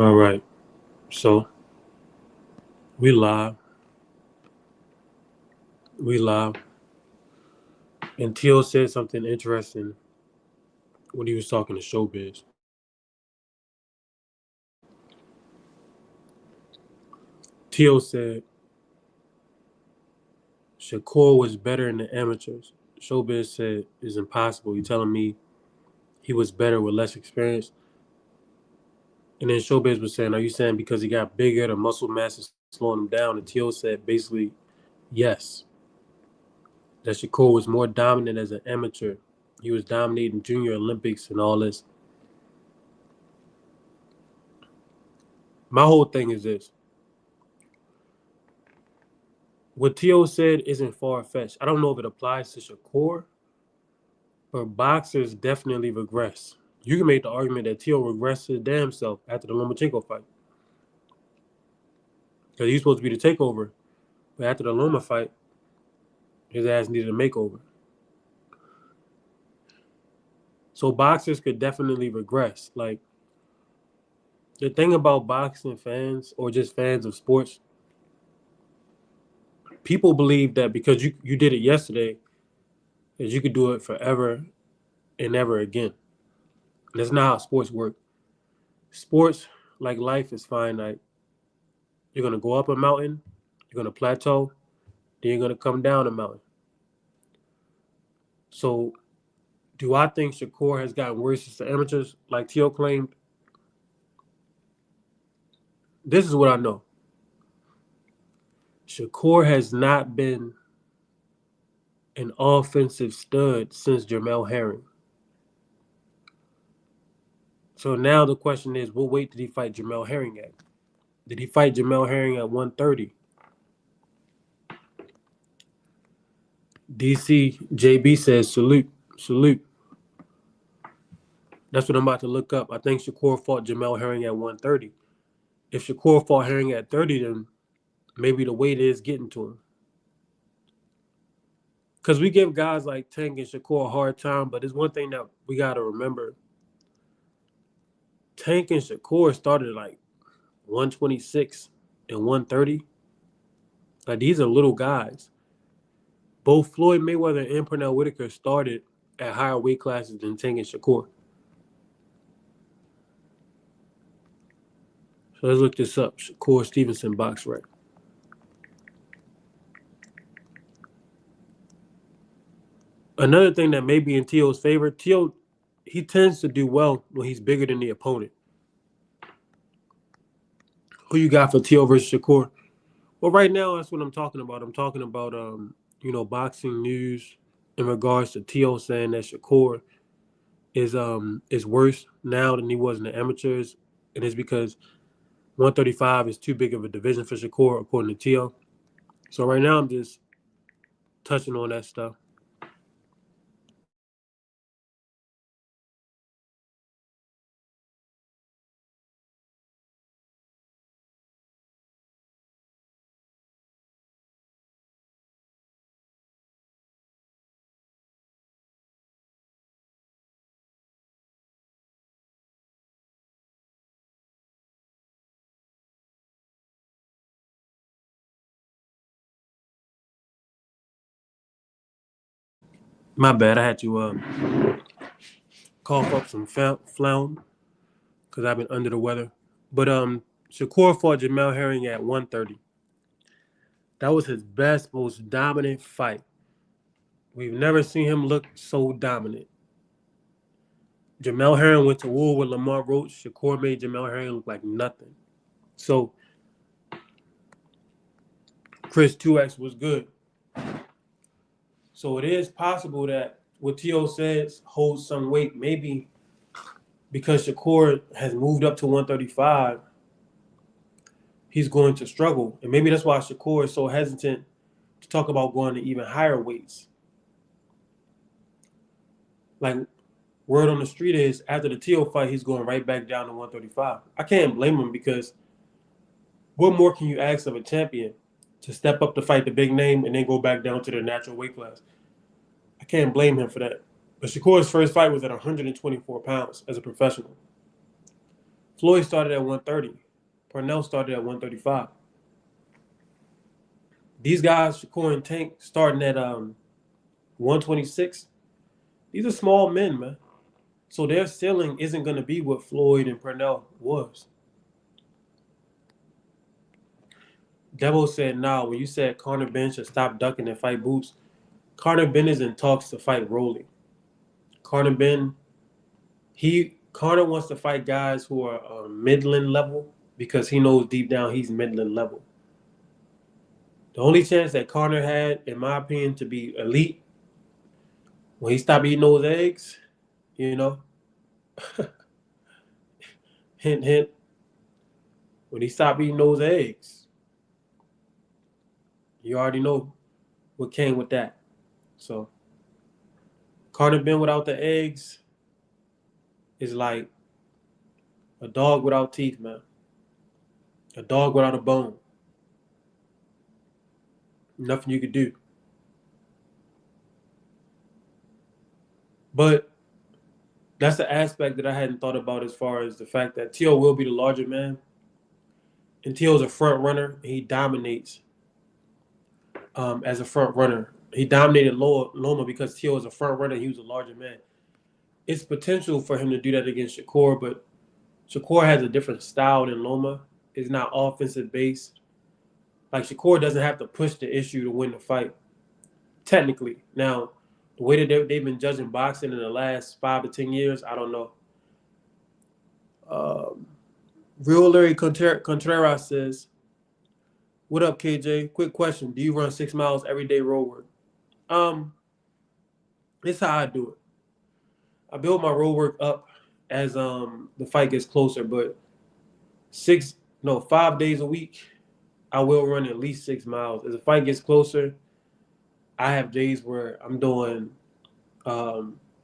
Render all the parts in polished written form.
All right. So we live. We live. And Teal said something interesting when he was talking to Showbiz. Teal said Shakur was better in the amateurs. Showbiz said it's impossible. You telling me he was better with less experience? And then Showbiz was saying, are you saying because he got bigger, the muscle mass is slowing him down? And Teal said basically, yes. That Shakur was more dominant as an amateur. He was dominating Junior Olympics and all this. My whole thing is this. What Tio said isn't far-fetched. I don't know if it applies to Shakur, but boxers definitely regress. You can make the argument that Tio regressed his damn self after the Lomachenko fight. Because he's supposed to be the takeover. But after the Loma fight, his ass needed a makeover. So boxers could definitely regress. Like, the thing about boxing fans or just fans of sports, people believe that because you did it yesterday, that you could do it forever and never again. And that's not how sports work. Sports, like life, is finite. You're going to go up a mountain, you're going to plateau, then you're going to come down a mountain. So, do I think Shakur has gotten worse as the amateurs, like Tio claimed? This is what I know. Shakur has not been an offensive stud since Jamel Herring. So now the question is, what weight did he fight Jamel Herring at? Did he fight Jamel Herring at 130? DC JB says salute, salute. That's what I'm about to look up. I think Shakur fought Jamel Herring at 130. If Shakur fought Herring at 30, then maybe the weight is getting to him. Because we give guys like Tank and Shakur a hard time, but there's one thing that we got to remember. Tank and Shakur started like 126 and 130. Like, these are little guys. Both Floyd Mayweather and Pernell Whitaker started at higher weight classes than Tank and Shakur. So let's look this up. Shakur Stevenson box rec. Another thing that may be in Tio's favor, Tio, he tends to do well when he's bigger than the opponent. Who you got for Tio versus Shakur? Well, right now, that's what I'm talking about. I'm talking about, boxing news in regards to Tio saying that Shakur is worse now than he was in the amateurs, and it's because 135 is too big of a division for Shakur, according to Tio. So right now, I'm just touching on that stuff. My bad. I had to cough up some phlegm because I've been under the weather. But Shakur fought Jamel Herring at 130. That was his best, most dominant fight. We've never seen him look so dominant. Jamel Herring went to war with Lamar Roach. Shakur made Jamel Herring look like nothing. So Chris 2X was good. So it is possible that what Tio says holds some weight. Maybe because Shakur has moved up to 135, he's going to struggle. And maybe that's why Shakur is so hesitant to talk about going to even higher weights. Like, word on the street is after the Tio fight, he's going right back down to 135. I can't blame him because what more can you ask of a champion to step up to fight the big name and then go back down to their natural weight class? I can't blame him for that. But Shakur's first fight was at 124 pounds as a professional. Floyd started at 130. Purnell started at 135. These guys, Shakur and Tank, starting at 126. These are small men, man. So their ceiling isn't going to be what Floyd and Purnell was. Debo said, "Nah, when you said Conor Ben should stop ducking and fight Boots, Conor Ben is in talks to fight Rolly. Conor Ben, Conor wants to fight guys who are Midland level because he knows deep down he's Midland level. The only chance that Conor had, in my opinion, to be elite when he stopped eating those eggs, you know, hint, hint, when he stopped eating those eggs, you already know what came with that. So, Conor Ben without the eggs is like a dog without teeth, man. A dog without a bone. Nothing you could do. But that's the aspect that I hadn't thought about as far as the fact that T.O. will be the larger man. And T.O.'s a front runner. He dominates as a front runner. He dominated Loma because T.O. is a front runner. He was a larger man. It's potential for him to do that against Shakur, but Shakur has a different style than Loma. It's not offensive based. Like Shakur doesn't have to push the issue to win the fight. Technically. Now, the way that they've been judging boxing in the last 5 to 10 years, I don't know. Real Larry Contreras says, "What up, KJ? Quick question. Do you run 6 miles every day road work?" It's how I do it. I build my road work up as the fight gets closer, but 5 days a week, I will run at least 6 miles. As the fight gets closer, I have days where I'm doing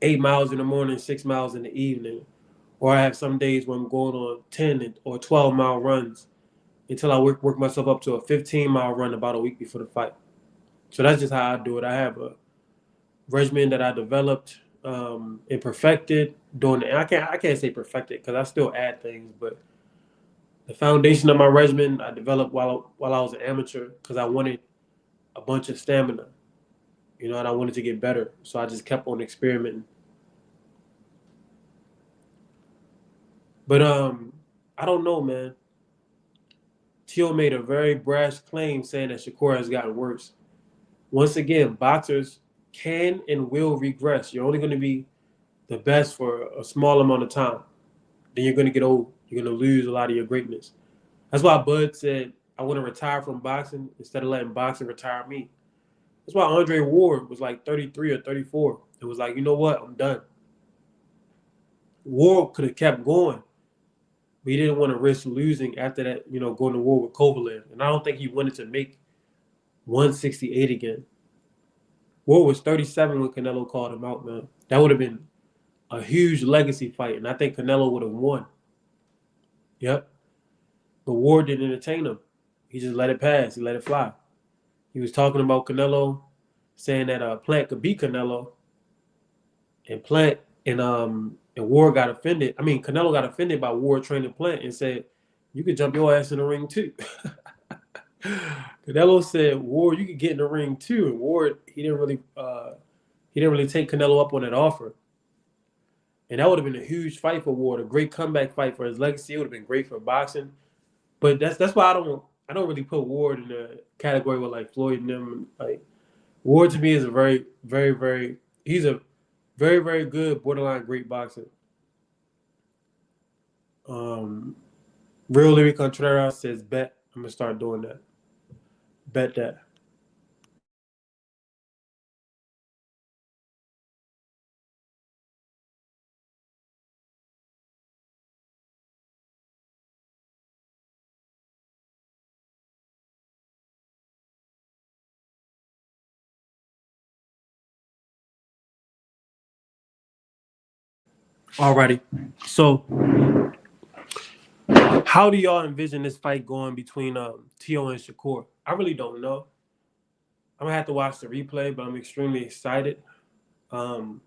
8 miles in the morning, 6 miles in the evening. Or I have some days where I'm going on 10 or 12-mile runs until I work myself up to a 15-mile run about a week before the fight. So that's just how I do it. I have a regimen that I developed and perfected during I can't say perfected because I still add things, but the foundation of my regimen I developed while I was an amateur because I wanted a bunch of stamina, and I wanted to get better. So I just kept on experimenting. But I don't know, man. Teal made a very brash claim saying that Shakur has gotten worse. Once again, boxers can and will regress. You're only going to be the best for a small amount of time. Then you're going to get old. You're going to lose a lot of your greatness. That's why Bud said, "I want to retire from boxing instead of letting boxing retire me." That's why Andre Ward was like 33 or 34. It was like, you know what? I'm done. Ward could have kept going, but he didn't want to risk losing after that, going to war with Kovalev. And I don't think he wanted to make 168 again. Ward was 37 when Canelo called him out, man. That would have been a huge legacy fight, and I think Canelo would have won. Yep. But Ward didn't entertain him. He just let it pass. He let it fly. He was talking about Canelo, saying that Plant could beat Canelo, and Plant and Ward got offended. I mean, Canelo got offended by Ward training Plant and said, "You could jump your ass in the ring too." Canelo said, "Ward, you could get in the ring too." And Ward, he didn't really take Canelo up on that offer. And that would have been a huge fight for Ward, a great comeback fight for his legacy. It would have been great for boxing. But that's why I don't really put Ward in the category with like Floyd and them. Like Ward to me is a very, very, very he's a very, very good borderline great boxer. Real Larry Contreras says bet. I'm gonna start doing that. Bet that. Alrighty. So how do y'all envision this fight going between T.O. and Shakur? I really don't know. I'm gonna have to watch the replay, but I'm extremely excited. I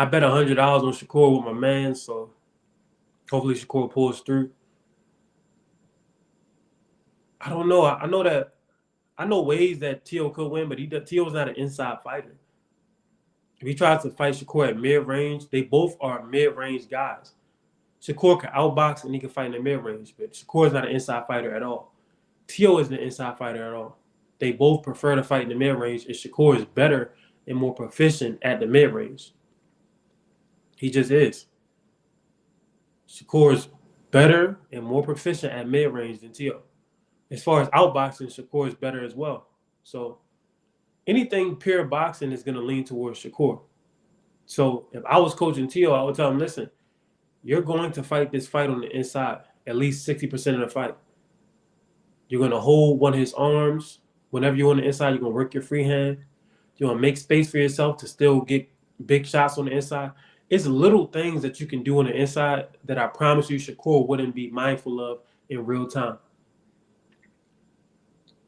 I bet $100 on Shakur with my man, so hopefully Shakur pulls through. I don't know. I know ways that T.O. could win, but T.O.'s not an inside fighter. If he tries to fight Shakur at mid-range, they both are mid-range guys. Shakur can outbox and he can fight in the mid-range, but Shakur is not an inside fighter at all. T.O. isn't an inside fighter at all. They both prefer to fight in the mid-range, and Shakur is better and more proficient at the mid-range. He just is. Shakur is better and more proficient at mid-range than T.O. As far as outboxing, Shakur is better as well. So anything pure boxing is going to lean towards Shakur. So if I was coaching T.O., I would tell him, listen, you're going to fight this fight on the inside, at least 60% of the fight. You're going to hold one of his arms. Whenever you're on the inside, you're going to work your free hand. You're going to make space for yourself to still get big shots on the inside. It's little things that you can do on the inside that I promise you Shakur wouldn't be mindful of in real time.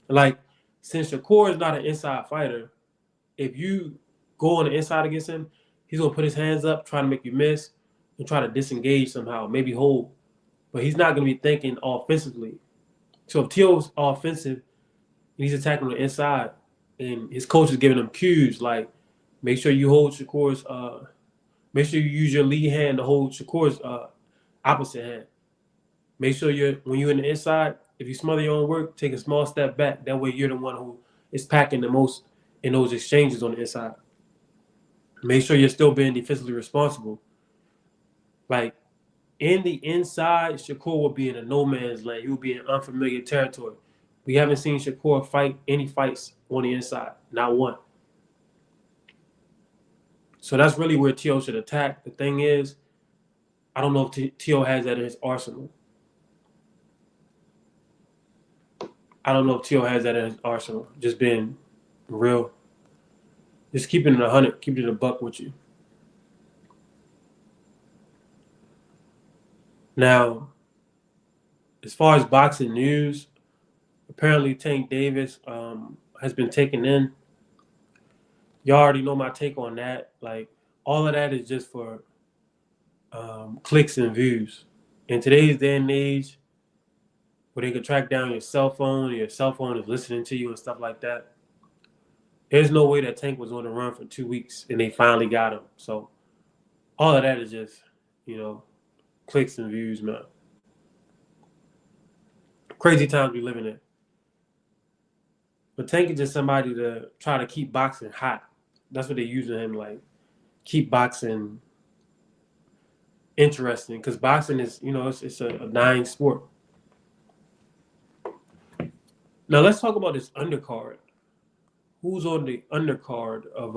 Like, since Shakur is not an inside fighter, if you go on the inside against him, he's going to put his hands up, try to make you miss, and try to disengage somehow, maybe hold. But he's not going to be thinking offensively. So if T.O.'s offensive and he's attacking on the inside and his coach is giving him cues like, make sure you hold Shakur's, make sure you use your lead hand to hold Shakur's opposite hand. Make sure when you're in the inside, if you smother your own work, take a small step back. That way you're the one who is packing the most in those exchanges on the inside. Make sure you're still being defensively responsible. Like, in the inside, Shakur will be in a no man's land. He will be in unfamiliar territory. We haven't seen Shakur fight any fights on the inside, not one. So that's really where T.O. should attack. The thing is, I don't know if T.O. has that in his arsenal. I don't know if T.O. has that in his arsenal. Just being real. Just keeping it 100, keeping it a buck with you. Now, as far as boxing news, apparently Tank Davis has been taken in. Y'all already know my take on that. Like, all of that is just for clicks and views. In today's day and age, where they can track down your cell phone is listening to you and stuff like that, there's no way that Tank was on the run for 2 weeks and they finally got him. So all of that is just, clicks and views, man. Crazy times we living in. But Tank is just somebody to try to keep boxing hot. That's what they're using him, like, keep boxing interesting. Because boxing is, it's a dying sport. Now let's talk about this undercard. Who's on the undercard of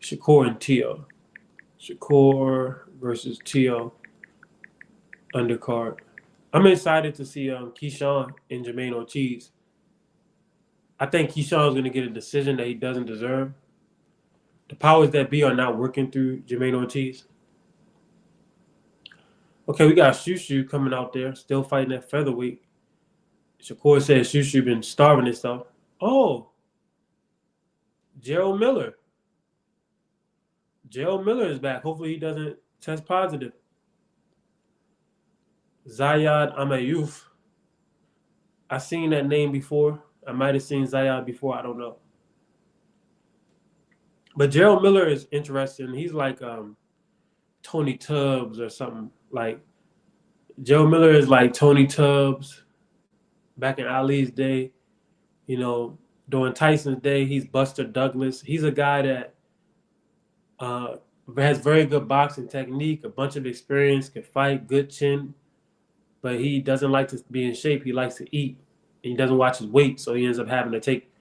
Shakur and T.O.? Shakur versus T.O. undercard. I'm excited to see Keyshawn and Jermaine Ortiz. I think Keyshawn's going to get a decision that he doesn't deserve. The powers that be are not working through Jermaine Ortiz. Okay, we got Shushu coming out there, still fighting at featherweight. Shakur says Shushu been starving himself. Oh, Gerald Miller. Gerald Miller is back. Hopefully he doesn't test positive. Zayad Amayuf. I've seen that name before. I might have seen Zayad before. I don't know. But Gerald Miller is interesting. He's like Tony Tubbs or something. Like, Gerald Miller is like Tony Tubbs back in Ali's day. During Tyson's day, he's Buster Douglas. He's a guy that has very good boxing technique, a bunch of experience, can fight, good chin, but he doesn't like to be in shape. He likes to eat, and he doesn't watch his weight, so he ends up having to take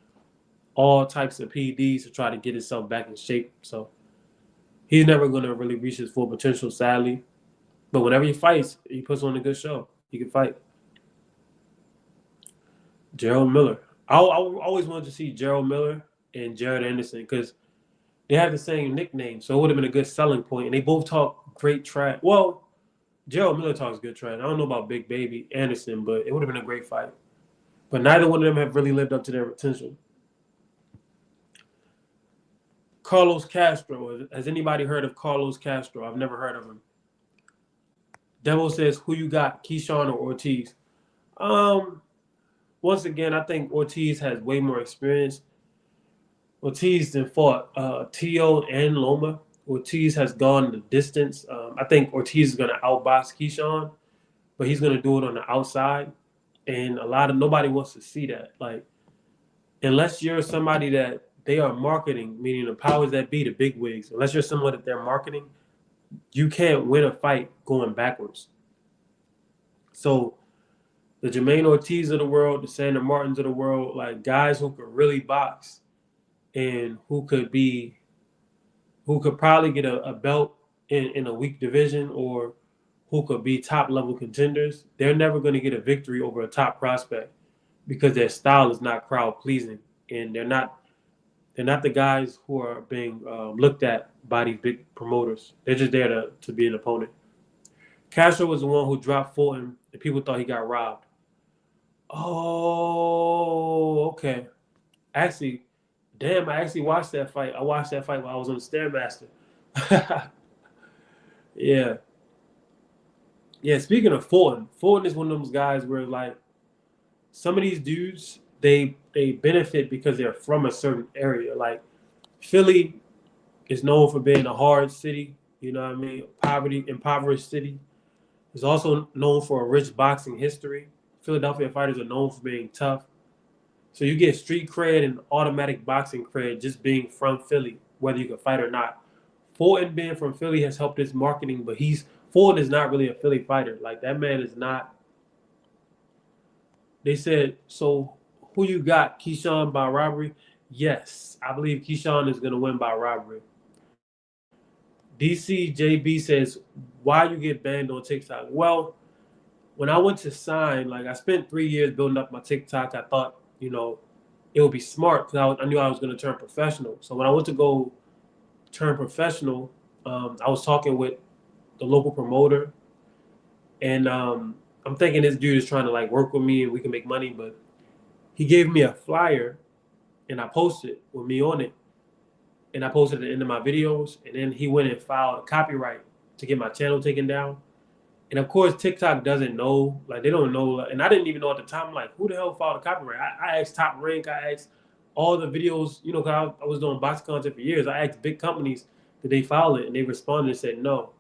all types of PEDs to try to get himself back in shape. So he's never going to really reach his full potential, sadly. But whenever he fights, he puts on a good show. He can fight. Gerald Miller. I always wanted to see Gerald Miller and Jared Anderson because they have the same nickname, so it would have been a good selling point. And they both talk great trash. Well, Gerald Miller talks good trash. I don't know about Big Baby Anderson, but it would have been a great fight. But neither one of them have really lived up to their potential. Carlos Castro. Has anybody heard of Carlos Castro? I've never heard of him. Devil says, who you got, Keyshawn or Ortiz? Um, Once again, I think Ortiz has way more experience. Ortiz then fought Tio and Loma. Ortiz has gone the distance. I think Ortiz is going to outbox Keyshawn, but he's going to do it on the outside. And nobody wants to see that. Like, unless you're somebody that they are marketing, meaning the powers that be, the big wigs, unless you're someone that they're marketing, you can't win a fight going backwards. So the Jermaine Ortiz of the world, the Sandra Martins of the world, like guys who could really box and who could probably get a belt in a weak division, or who could be top level contenders, they're never going to get a victory over a top prospect because their style is not crowd pleasing, and they're not the guys who are being looked at by these big promoters. They're just there to be an opponent. Castro was the one who dropped Fulton, and people thought he got robbed. Oh, okay. Actually, damn, I actually watched that fight. I watched that fight while I was on the Stairmaster. Yeah. Yeah, speaking of Fulton is one of those guys where, like, some of these dudes, they benefit because they're from a certain area. Like, Philly is known for being a hard city, you know what I mean? Impoverished city. It's also known for a rich boxing history. Philadelphia fighters are known for being tough. So you get street cred and automatic boxing cred just being from Philly, whether you can fight or not. Fulton being from Philly has helped his marketing, but Fulton is not really a Philly fighter. Like, that man is not. They said, so who you got? Keyshawn by robbery? Yes, I believe Keyshawn is going to win by robbery. DCJB says, why you get banned on TikTok? Well, when I went to sign, like, I spent 3 years building up my TikTok. I thought, it would be smart because I knew I was going to turn professional. So when I went to go turn professional, I was talking with the local promoter, and I'm thinking this dude is trying to, like, work with me and we can make money, but he gave me a flyer and I posted with me on it, and I posted at the end of my videos, and then he went and filed a copyright to get my channel taken down. And of course, TikTok doesn't know, like, they don't know, and I didn't even know at the time, like, who the hell filed a copyright? I asked Top Rank, I asked all the videos, because I was doing box content for years. I asked big companies, did they file it? And they responded and said no.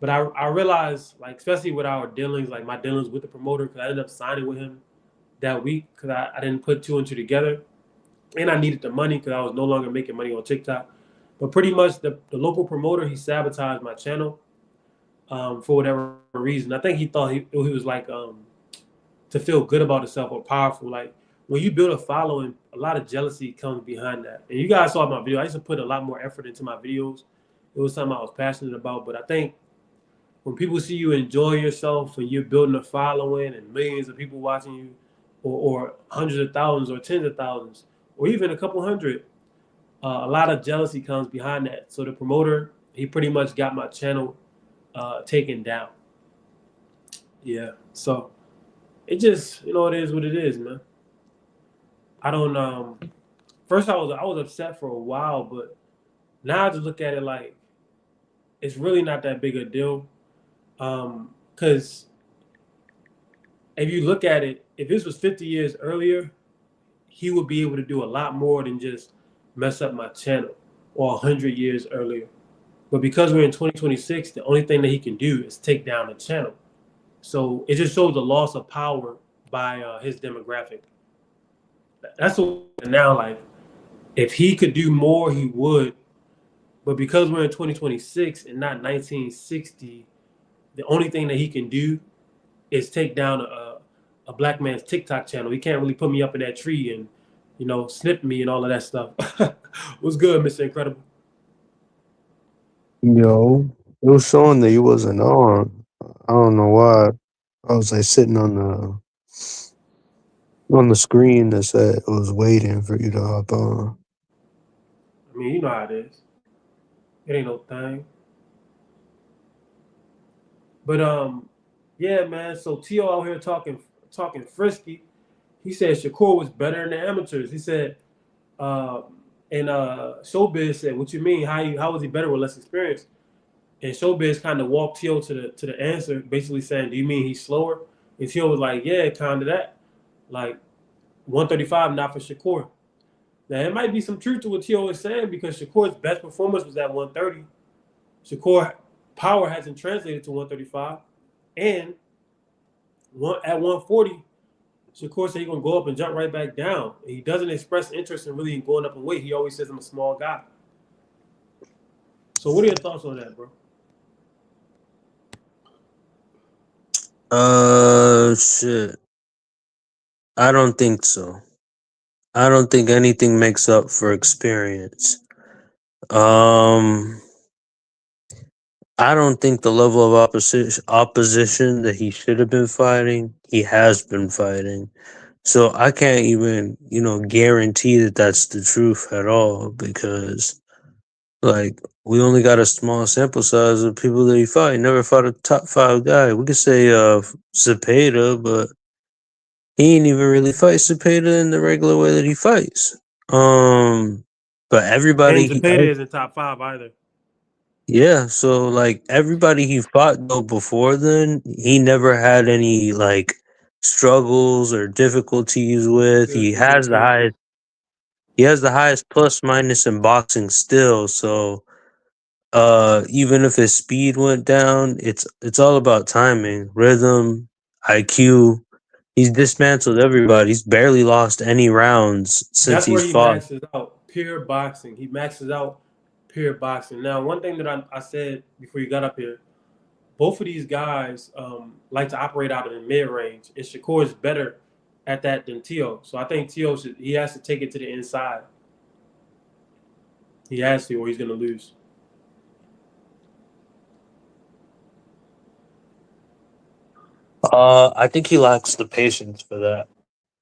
But I realized, like, especially with our dealings, like my dealings with the promoter, because I ended up signing with him that week because I didn't put two and two together. And I needed the money because I was no longer making money on TikTok. But pretty much the local promoter, he sabotaged my channel for whatever reason. I think he thought he was like to feel good about himself or powerful. Like, when you build a following, a lot of jealousy comes behind that. And you guys saw my video. I used to put a lot more effort into my videos. It was something I was passionate about. But I think when people see you enjoy yourself and you're building a following and millions of people watching you, or hundreds of thousands or tens of thousands, or even a couple hundred, a lot of jealousy comes behind that. So the promoter, he pretty much got my channel taken down. Yeah. So it just, it is what it is, man. I don't first I was upset for a while, but now I just look at it like it's really not that big a deal. Because if you look at it, if this was 50 years earlier, he would be able to do a lot more than just mess up my channel, or 100 years earlier. But because we're in 2026, the only thing that he can do is take down the channel. So it just shows the loss of power by his demographic. That's what now, like, if he could do more, he would. But because we're in 2026 and not 1960, the only thing that he can do is take down a black man's TikTok channel. He can't really put me up in that tree and, snip me and all of that stuff. What's good, Mr. Incredible? Yo, it was showing that you wasn't on. I don't know why. I was like sitting on the screen that said it was waiting for you to hop on. I mean, you know how it is. It ain't no thing. But yeah, man. So T.O. out here talking frisky. He said Shakur was better than the amateurs. He said And Showbiz said, "What you mean? How was he better with less experience?" And Showbiz kind of walked T.O. to the answer, basically saying, "Do you mean he's slower?" And T.O. was like, "Yeah, kind of that. Like 135, not for Shakur." Now it might be some truth to what T.O. is saying because Shakur's best performance was at 130. Shakur power hasn't translated to 135, and at 140, Shakur said he's gonna go up and jump right back down. And he doesn't express interest in really going up in weight. He always says I'm a small guy. So what are your thoughts on that, bro? Shit. I don't think so. I don't think anything makes up for experience. Um, I don't think the level of opposition that he should have been fighting, he has been fighting. So I can't even, guarantee that that's the truth at all because, like, we only got a small sample size of people that he fought. He never fought a top five guy. We could say Cepeda, but he ain't even really fight Cepeda in the regular way that he fights. But And everybody, Zepeda isn't top five either. yeah. So like everybody he fought though before then, he never had any like struggles or difficulties with. Good, good, good. He has the highest plus minus in boxing still. So even if his speed went down, it's all about timing, rhythm, IQ. He's dismantled everybody. He's barely lost any rounds since That's where he's he fought. maxes out pure boxing. He maxes out pure boxing. Now, one thing that I said before you got up here, both of these guys like to operate out of the mid range, and Shakur is better at that than Tio. So I think Tio he has to take it to the inside. He has to, or he's gonna lose. I think he lacks the patience for that.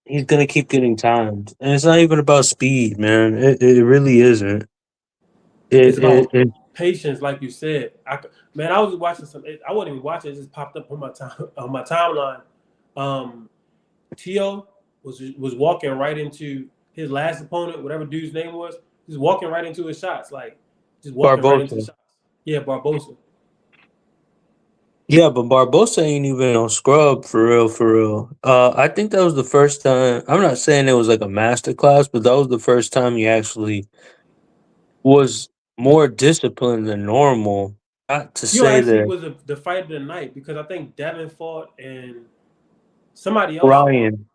He's gonna keep getting timed, and it's not even about speed, man. It really isn't. It's about It patience, like you said. Man, I was watching some. I wasn't even watching. It just popped up on my time on my timeline. Um, Tio was walking right into his last opponent, whatever dude's name was. Just walking right into his shots, like just walking right into the Barbosa. shots. Yeah, Barbosa. Yeah, but Barbosa ain't even no scrub for real, for real. I think that was the first time. I'm not saying it was like a master class, but that was the first time he actually was more disciplined than normal. Not to Tio say actually that was the fight of the night because I think Devin fought and somebody else fought. Ryan,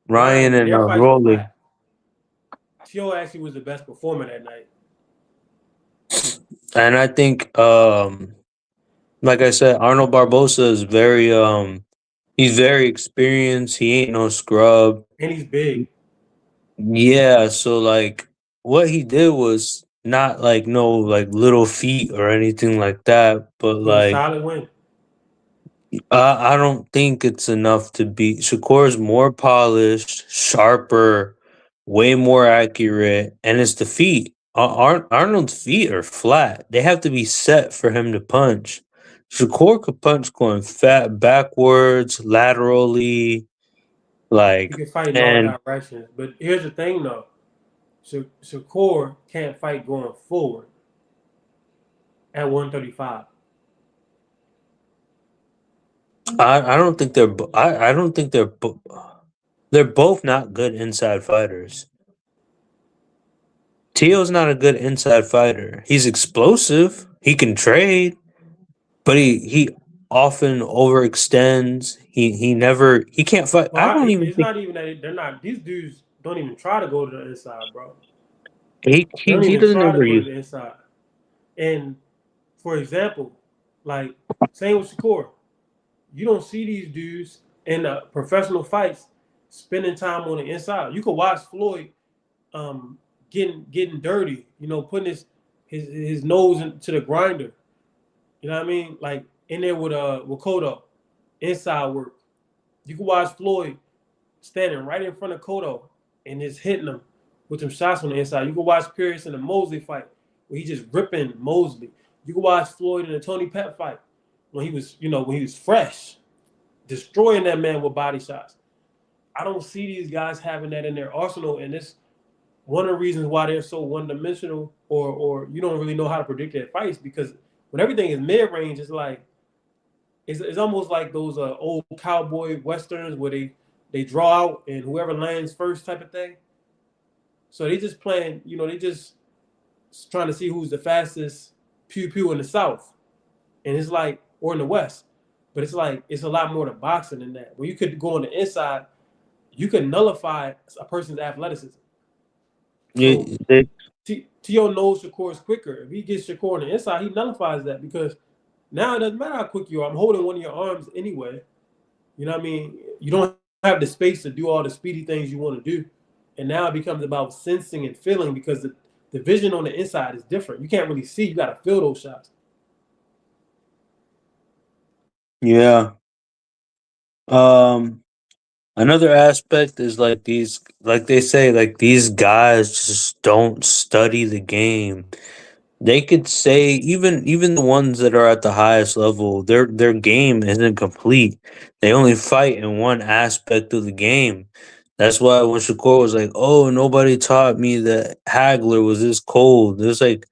Ryan, Ryan, and and their fights were Rolly, whack. Tio actually was the best performer that night. and I think, like I said, Arnold Barbosa is he's very experienced. He ain't no scrub. And he's big. Yeah, so like what he did was not like no like little feat or anything like that, but It was a like solid win. I don't think it's enough to beat Shakur's more polished, sharper, way more accurate, and it's the feet. Arnold's feet are flat. They have to be set for him to punch. Shakur could punch going fat backwards, laterally, He like can fight in all and directions. But here's the thing, though. Shakur can't fight going forward at 135. I don't think I don't think they're both not good inside fighters. Tio's not a good inside fighter. He's explosive. He can trade, but he often overextends. He can't fight. Well, I don't even it's think not even that they're not. These dudes don't even try to go to the inside, bro. he They he, don't he even doesn't try to ever go to use. the inside. And for example, like same with Shakur, you don't see these dudes in professional fights spending time on the inside. You could watch Floyd um, getting dirty, putting his nose into the grinder. You know what I mean? Like in there with Kodo, inside work. You can watch Floyd standing right in front of Kodo and just hitting him with some shots on the inside. You can watch Pierce in the Mosley fight where he just ripping Mosley. You can watch Floyd in the Tony Pet fight when he was fresh, destroying that man with body shots. I don't see these guys having that in their arsenal, and one of the reasons why they're so one dimensional, or you don't really know how to predict their fights, because when everything is mid range, it's like it's almost like those old cowboy westerns where they draw out and whoever lands first type of thing. So they just playing, they just trying to see who's the fastest pew pew in the South, and it's like, or in the West, but it's like it's a lot more to boxing than that. Where you could go on the inside, you could nullify a person's athleticism. So You, they, T.O. knows Shakur's quicker. If he gets Shakur on the inside, he nullifies that, because now it doesn't matter how quick you are. I'm holding one of your arms anyway. You know what I mean? You don't have the space to do all the speedy things you want to do. And now it becomes about sensing and feeling, because the vision on the inside is different. You can't really see. You got to feel those shots. yeah. Um, Another aspect is like these, like they say, like these guys just don't study the game. They could say even the ones that are at the highest level, their game isn't complete. They only fight in one aspect of the game. That's why when Shakur was like, "Oh, nobody taught me that Hagler was this cold," it's like,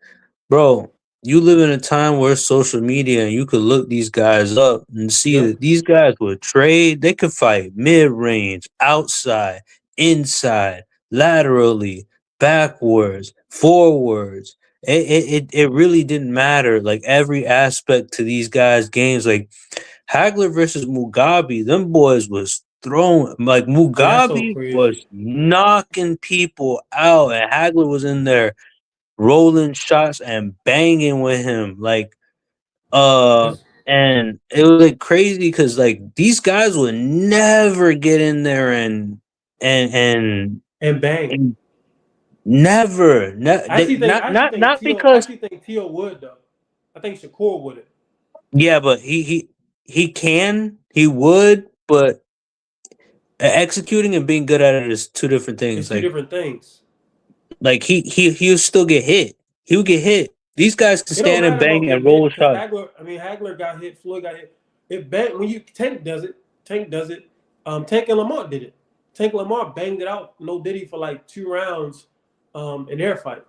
bro, you live in a time where social media and you could look these guys up and see Yep. that these guys would trade. They could fight mid range, outside, inside, laterally, backwards, forwards. It really didn't matter. Like every aspect to these guys' games, like Hagler versus Mugabe, them boys was throwing, like Yeah, that's so Mugabe crazy. was knocking people out, and Hagler was in there rolling shots and banging with him, like uh It's, and it was like crazy because like these guys would never get in there and and, and bang. and never they, I actually not think not T.O. I because actually think T.O. would though. I think Shakur would it. yeah, but he would, but executing and being good at it is two different It's things. two different things. Like he'll still get hit. He would get hit. These guys can It don't stand and matter about bang and getting hit, roll because shots. Hagler got hit, Floyd got hit. It bang when you Tank does it. Tank does it. Tank and Lamont did it. Tank and Lamont banged it out, no diddy, for like 2 rounds, in their fight.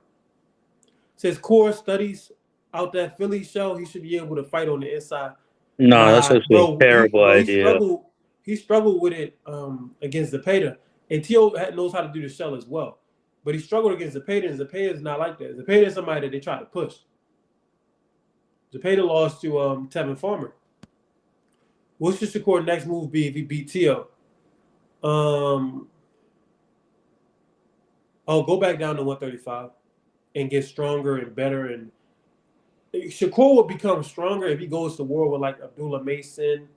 Says core studies out that Philly show, he should be able to fight on the inside. No, that's Nah, actually a bro, terrible he idea. struggled. He struggled with it against Zepeda, and Tio knows how to do the shell as well. But he struggled against Zepeda, and Zepeda is not like that. Zepeda is somebody that they try to push. Zepeda lost to Tevin Farmer. What should Shakur next move be if he beat Tio? Um, go back down to 135 and get stronger and better. And Shakur will become stronger if he goes to war with like Abdullah Mason,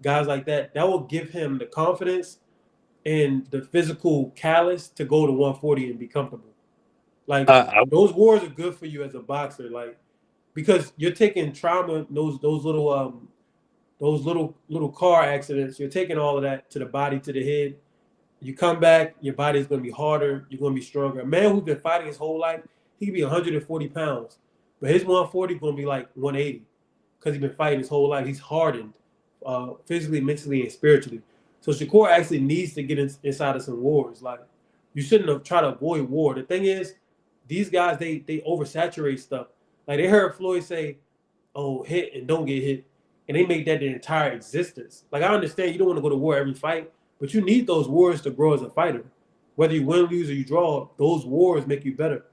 guys like that. That will give him the confidence and the physical callus to go to 140 and be comfortable. Like I those wars are good for you as a boxer, like because you're taking trauma, those little car accidents. You're taking all of that to the body, to the head. You come back, your body's going to be harder. You're going to be stronger. A man who's been fighting his whole life, he could be 140 pounds, but his 140 is going to be like 180 because he's been fighting his whole life. He's hardened, physically, mentally, and spiritually. So Shakur actually needs to get inside of some wars. Like you shouldn't have tried to avoid war. The thing is, these guys they oversaturate stuff. Like they heard Floyd say, "Oh, hit and don't get hit," and they make that their entire existence. Like I understand you don't want to go to war every fight, but you need those wars to grow as a fighter. Whether you win, lose, or you draw, those wars make you better.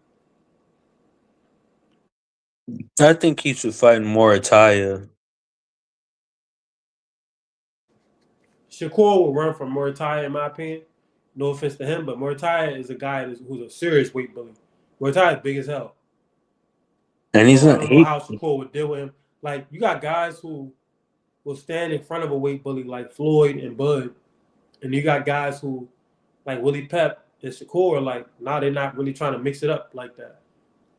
I think he should fight Moritaya. Shakur will run from Muay in my opinion. No offense to him, but Muay is a guy who's a serious weight bully. Muay is big as hell. And he's So I not don't know he how Shakur would deal with him. Like you got guys who will stand in front of a weight bully like Floyd and Bud, and you got guys who like Willie Pep and Shakur, like now they're not really trying to mix it up like that.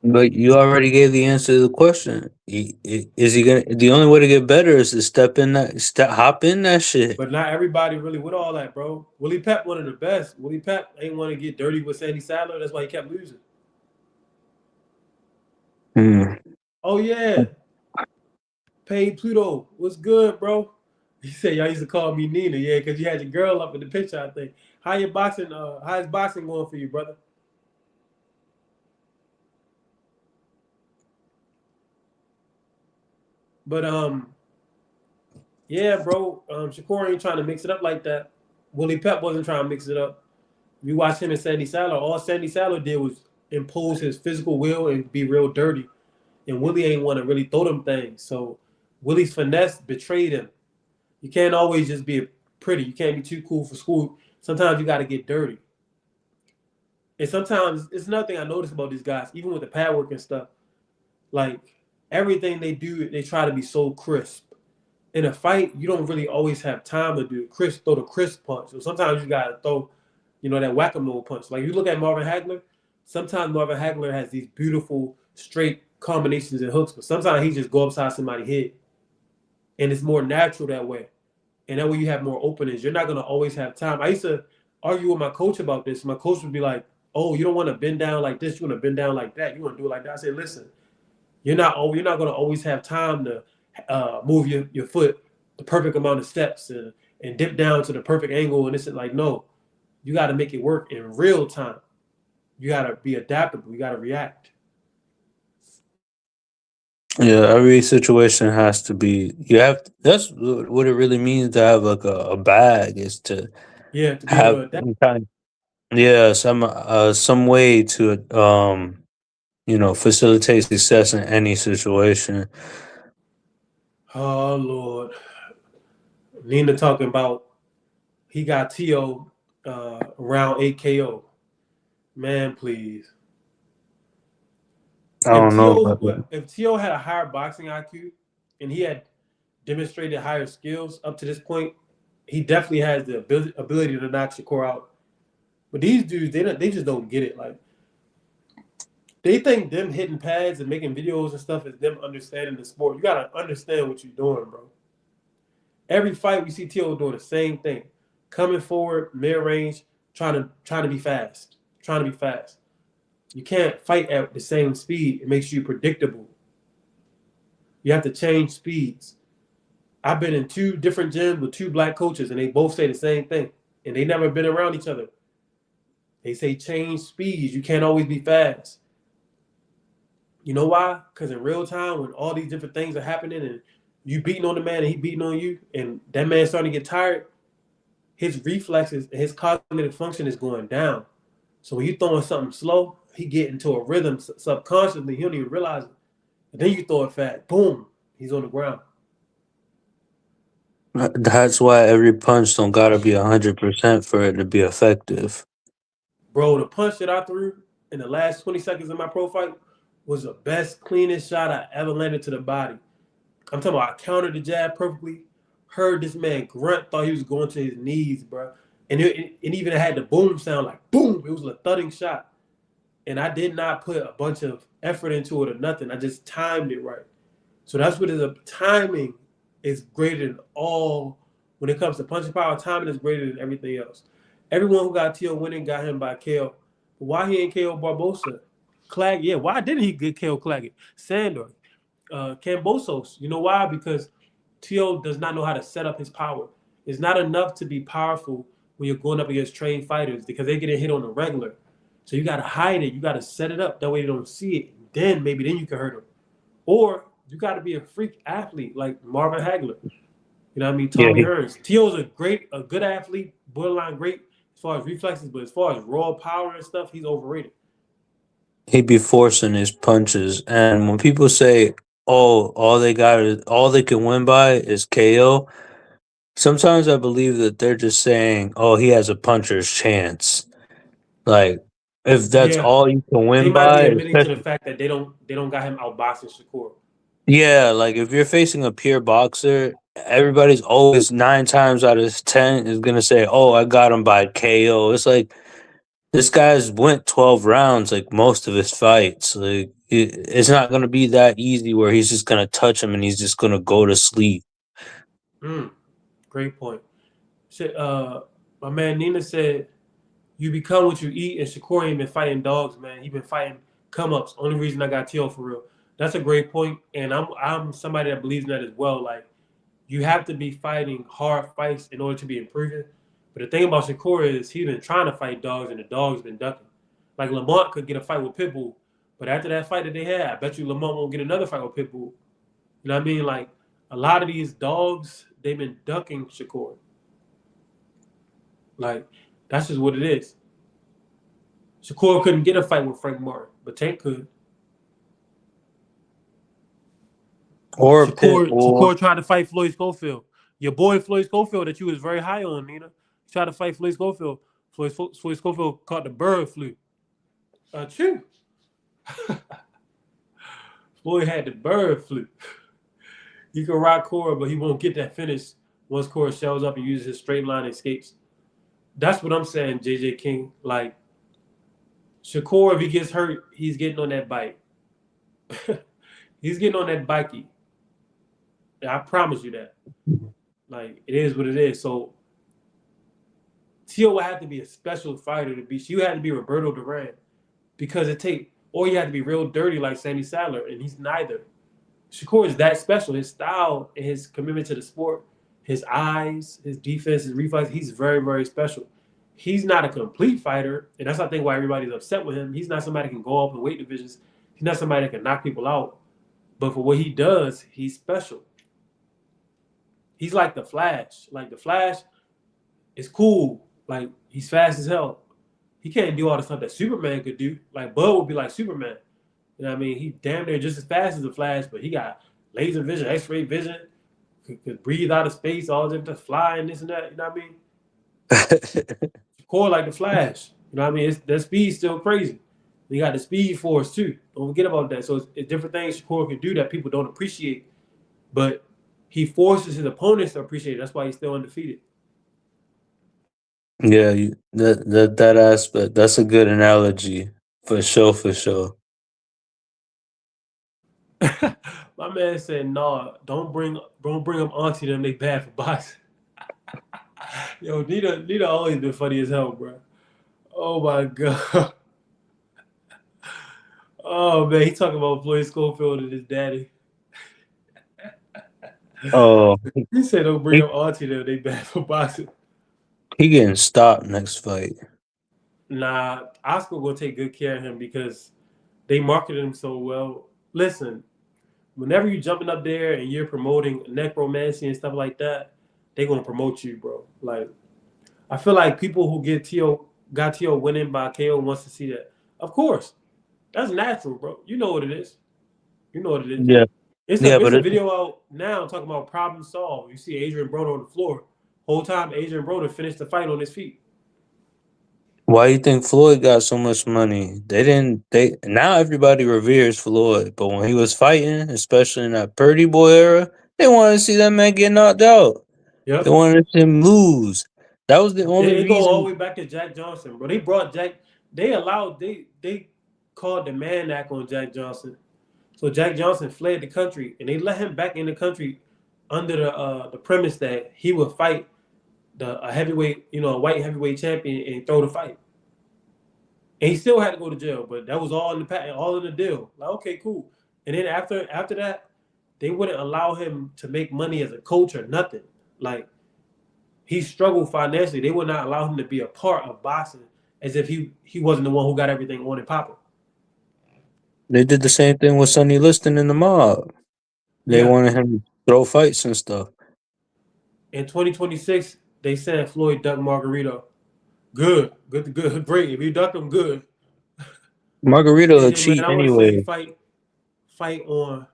but you already gave the answer to the question. Is he gonna the only way to get better is to hop in that shit. But not everybody really with all that, bro. Willie Pep, one of the best. Willie Pep ain't want to get dirty with Sandy Sadler. That's why he kept losing. Hmm. Oh yeah, Paid Pluto, what's good, bro? He said y'all used to call me Nina, yeah, because you had your girl up in the picture. I think. How is boxing going for you, brother? But yeah, bro. Shakur ain't trying to mix it up like that. Willie Pep wasn't trying to mix it up. You watch him and Sandy Saddler. All Sandy Saddler did was impose his physical will and be real dirty. And Willie ain't want to really throw them things. So Willie's finesse betrayed him. You can't always just be pretty. You can't be too cool for school. Sometimes you got to get dirty. And sometimes it's another thing I notice about these guys, even with the pad work and stuff. Like everything they do, they try to be so crisp. In a fight, you don't really always have time to do crisp, throw the crisp punch. So sometimes you gotta throw, that whack-a-mole punch. Like you look at Marvin Hagler, sometimes Marvin Hagler has these beautiful straight combinations and hooks, but sometimes he just go upside somebody's head. And it's more natural that way. And that way you have more openings. You're not gonna always have time. I used to argue with my coach about this. My coach would be like, "Oh, you don't want to bend down like this. You want to bend down like that. You want to do it like that." I said, "Listen, you're not going to always have time to move your foot the perfect amount of steps and dip down to the perfect angle." And it's like, no, you got to make it work in real time. You got to be adaptable. You got to react. Yeah, every situation has to be. You have. That's what it really means to have like a bag is to Yeah, to be able have to adapt. some kind. Yeah, some way to facilitate success in any situation. Oh Lord, Nina talking about he got To around 8 KO. Man, please. I don't know about that. If To had a higher boxing IQ and he had demonstrated higher skills up to this point, he definitely has the ability to knock Shakur out. But these dudes, they just don't get it. Like they think them hitting pads and making videos and stuff is them understanding the sport. You gotta understand what you're doing, bro. Every fight we see T.O. doing the same thing, coming forward, mid range, trying to be fast, trying to be fast. You can't fight at the same speed. It makes you predictable. You have to change speeds. I've been in two different gyms with two black coaches, and they both say the same thing, and they never been around each other. They say change speeds. You can't always be fast. You know why? Because in real time, when all these different things are happening, and you beating on the man and he beating on you, and that man's starting to get tired, his reflexes and his cognitive function is going down. So when you throwing something slow, he get into a rhythm subconsciously. He don't even realize it. And then you throw it fast, boom, he's on the ground. That's why every punch don't gotta be 100% for it to be effective. Bro, the punch that I threw in the last 20 seconds of my pro fight was the best, cleanest shot I ever landed to the body. I'm talking about I countered the jab perfectly, heard this man grunt, thought he was going to his knees, bro. And it even had the boom sound like boom. It was a thudding shot. And I did not put a bunch of effort into it or nothing. I just timed it right. So that's what it is. Timing is greater than all. When it comes to punching power, timing is greater than everything else. Everyone who got T.O. winning got him by KO. But why he ain't KO Barbosa? Clag, yeah. Why didn't he get KO Claggett? Sandor, Cambosos. You know why? Because T.O. does not know how to set up his power. It's not enough to be powerful when you're going up against trained fighters because they get hit on the regular. So you got to hide it. You got to set it up. That way they don't see it. Then you can hurt them. Or you got to be a freak athlete like Marvin Hagler. You know what I mean? Yeah, Tommy Hearns. T.O.'s a good athlete, borderline great as far as reflexes, but as far as raw power and stuff, he's overrated. he be forcing his punches, and when people say, "Oh, all they can win by is KO," sometimes I believe that they're just saying, "Oh, he has a puncher's chance." Like, if that's Yeah, all you can they win might be by, admitting to the especially fact that they don't got him outboxing Shakur. yeah, like if you're facing a pure boxer, everybody's always 9 times out of 10 is gonna say, "Oh, I got him by KO." It's like this guy's went 12 rounds, like most of his fights. Like it's not gonna be that easy where he's just gonna touch him and he's just gonna go to sleep. Mm, great point. My man Nina said, "You become what you eat," and Shakur ain't been fighting dogs, man. He been fighting come ups. Only reason I got T.O. for real. That's a great point, and I'm somebody that believes in that as well. Like you have to be fighting hard fights in order to be improving. But the thing about Shakur is he's been trying to fight dogs, and the dog's been ducking. Like Lamont could get a fight with Pitbull, but after that fight that they had, I bet you Lamont won't get another fight with Pitbull. You know what I mean? Like A lot of these dogs, they've been ducking Shakur. Like, that's just what it is. Shakur couldn't get a fight with Frank Martin, but Tank could. Or a pit Shakur tried to fight Floyd Schofield. Your boy Floyd Schofield that you was very high on, Nina. He tried to fight Floyd Schofield. Floyd Schofield caught the bird flu. Chew. Floyd had the bird flu. He can rock Cora, but he won't get that finish once Cora shows up and uses his straight line and escapes. That's what I'm saying, JJ King. Like, Shakur, if he gets hurt, he's getting on that bike. He's getting on that bikey. I promise you that. Like, it is what it is. So, Tio would have to be a special fighter to beat. You had to be Roberto Duran because or you had to be real dirty like Sammy Sadler, and he's neither. Shakur is that special. His style and his commitment to the sport, his eyes, his defense, his reflex, he's very, very special. He's not a complete fighter, and that's I think why everybody's upset with him. He's not somebody that can go up in weight divisions. He's not somebody that can knock people out. But for what he does, he's special. He's like the Flash. Like the Flash is cool. Like he's fast as hell. He can't do all the stuff that Superman could do. Like Bud would be like Superman. You know what I mean? He damn near just as fast as the Flash, but he got laser vision, X-ray vision, could breathe out of space, all them to fly and this and that. You know what I mean? Core like the Flash. You know what I mean? That speed's still crazy. You got the Speed Force too. Don't forget about that. So it's different things Shakur can do that people don't appreciate, but he forces his opponents to appreciate it. That's why he's still undefeated. Yeah, that aspect. That's a good analogy for sure. For sure. My man said, "Nah, don't bring up Auntie them. They bad for boxing." Yo, Nita always been funny as hell, bro. Oh my god. Oh man, he talking about Floyd Schofield and his daddy. Oh, He said, "Don't bring he, up Auntie them. They bad for boxing." he getting stopped next fight. Nah, Oscar gonna take good care of him because they marketed him so well. Listen, whenever you jumping up there and you're promoting necromancy and stuff like that, they gonna promote you, bro. Like, I feel like people who got T.O. winning by KO wants to see that. Of course, that's natural, bro. You know what it is. You know what it is. Yeah, It's yeah, but a video out now talking about problem solved. You see Adrian Broner on the floor. Whole time Adrian Broner finished the fight on his feet. why you think Floyd got so much money? They didn't. They now everybody reveres Floyd, but when he was fighting, especially in that Purdy boy era, they wanted to see that man get knocked out. They Yep. wanted to see him lose. That was the only It go all the reason. way back to Jack Johnson, bro. They brought Jack. They called the Mann Act on Jack Johnson. So Jack Johnson fled the country, and they let him back in the country under the premise that he would fight a heavyweight, a white heavyweight champion, and throw the fight. And he still had to go to jail, but that was all in the deal. Like, okay, cool. And then after that, they wouldn't allow him to make money as a coach or nothing. Like, he struggled financially. They would not allow him to be a part of boxing as if he wasn't the one who got everything on and popping. They did the same thing with Sonny Liston in the mob. They Yeah. wanted him to throw fights and stuff. In 2026, they said Floyd ducked Margarito. Good. Great. If you duck him, good. Margarito a JJ, man, cheat I want to see you anyway. fight on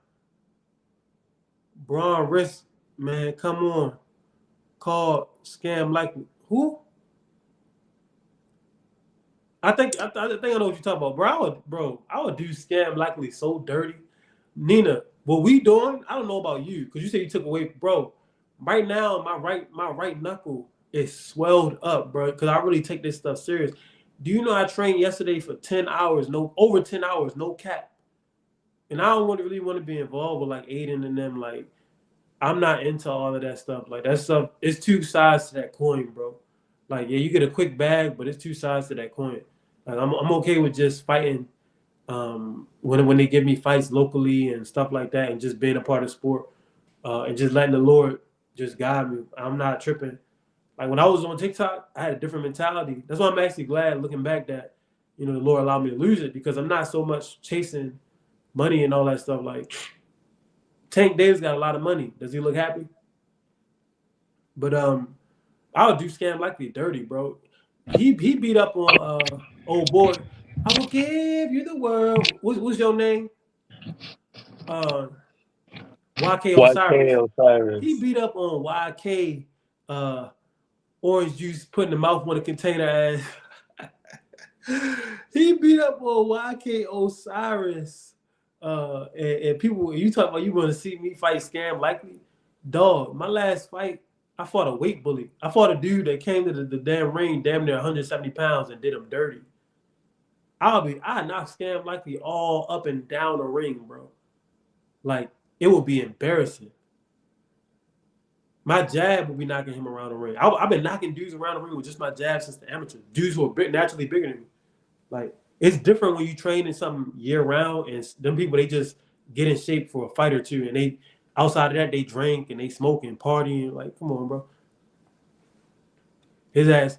Braun Wrist, man. Come on. Called Scam Likely. Who? I think I know what you're talking about, bro. I would do Scam Likely so dirty. Nina, what we doing? I don't know about you, because you said you took away, bro. Right now, my right knuckle is swelled up, bro. Because I really take this stuff serious. Do you know I trained yesterday for 10 hours, over 10 hours, no cap. And I don't really want to be involved with like Aiden and them. Like, I'm not into all of that stuff. Like, that stuff, it's two sides to that coin, bro. Like, yeah, you get a quick bag, but it's two sides to that coin. Like, I'm okay with just fighting when they give me fights locally and stuff like that, and just being a part of sport, and just letting the Lord just guide me. I'm not tripping. Like, when I was on TikTok, I had a different mentality. That's why I'm actually glad looking back that, the Lord allowed me to lose it, because I'm not so much chasing money and all that stuff. Like, Tank Davis got a lot of money. Does he look happy? But I would do Scam Likely dirty, bro. He beat up on old boy. I will give you the world. What's your name? Uh, YK YK Osiris. He Osiris. beat up on YK orange juice, put in the mouth on a container ass. He beat up on YK Osiris. And people, you talk about you want to see me fight Scam Likely? Dog, my last fight, I fought a weight bully. I fought a dude that came to the damn ring, damn near 170 pounds, and did him dirty. I knocked Scam Likely all up and down the ring, bro. Like, it would be embarrassing. My jab would be knocking him around the ring. I've been knocking dudes around the ring with just my jab since the amateur. Dudes who are naturally bigger than me. Like, it's different when you train in something year round, and them people, they just get in shape for a fight or two, and they outside of that they drink and they smoke and party. Like, come on, bro. His ass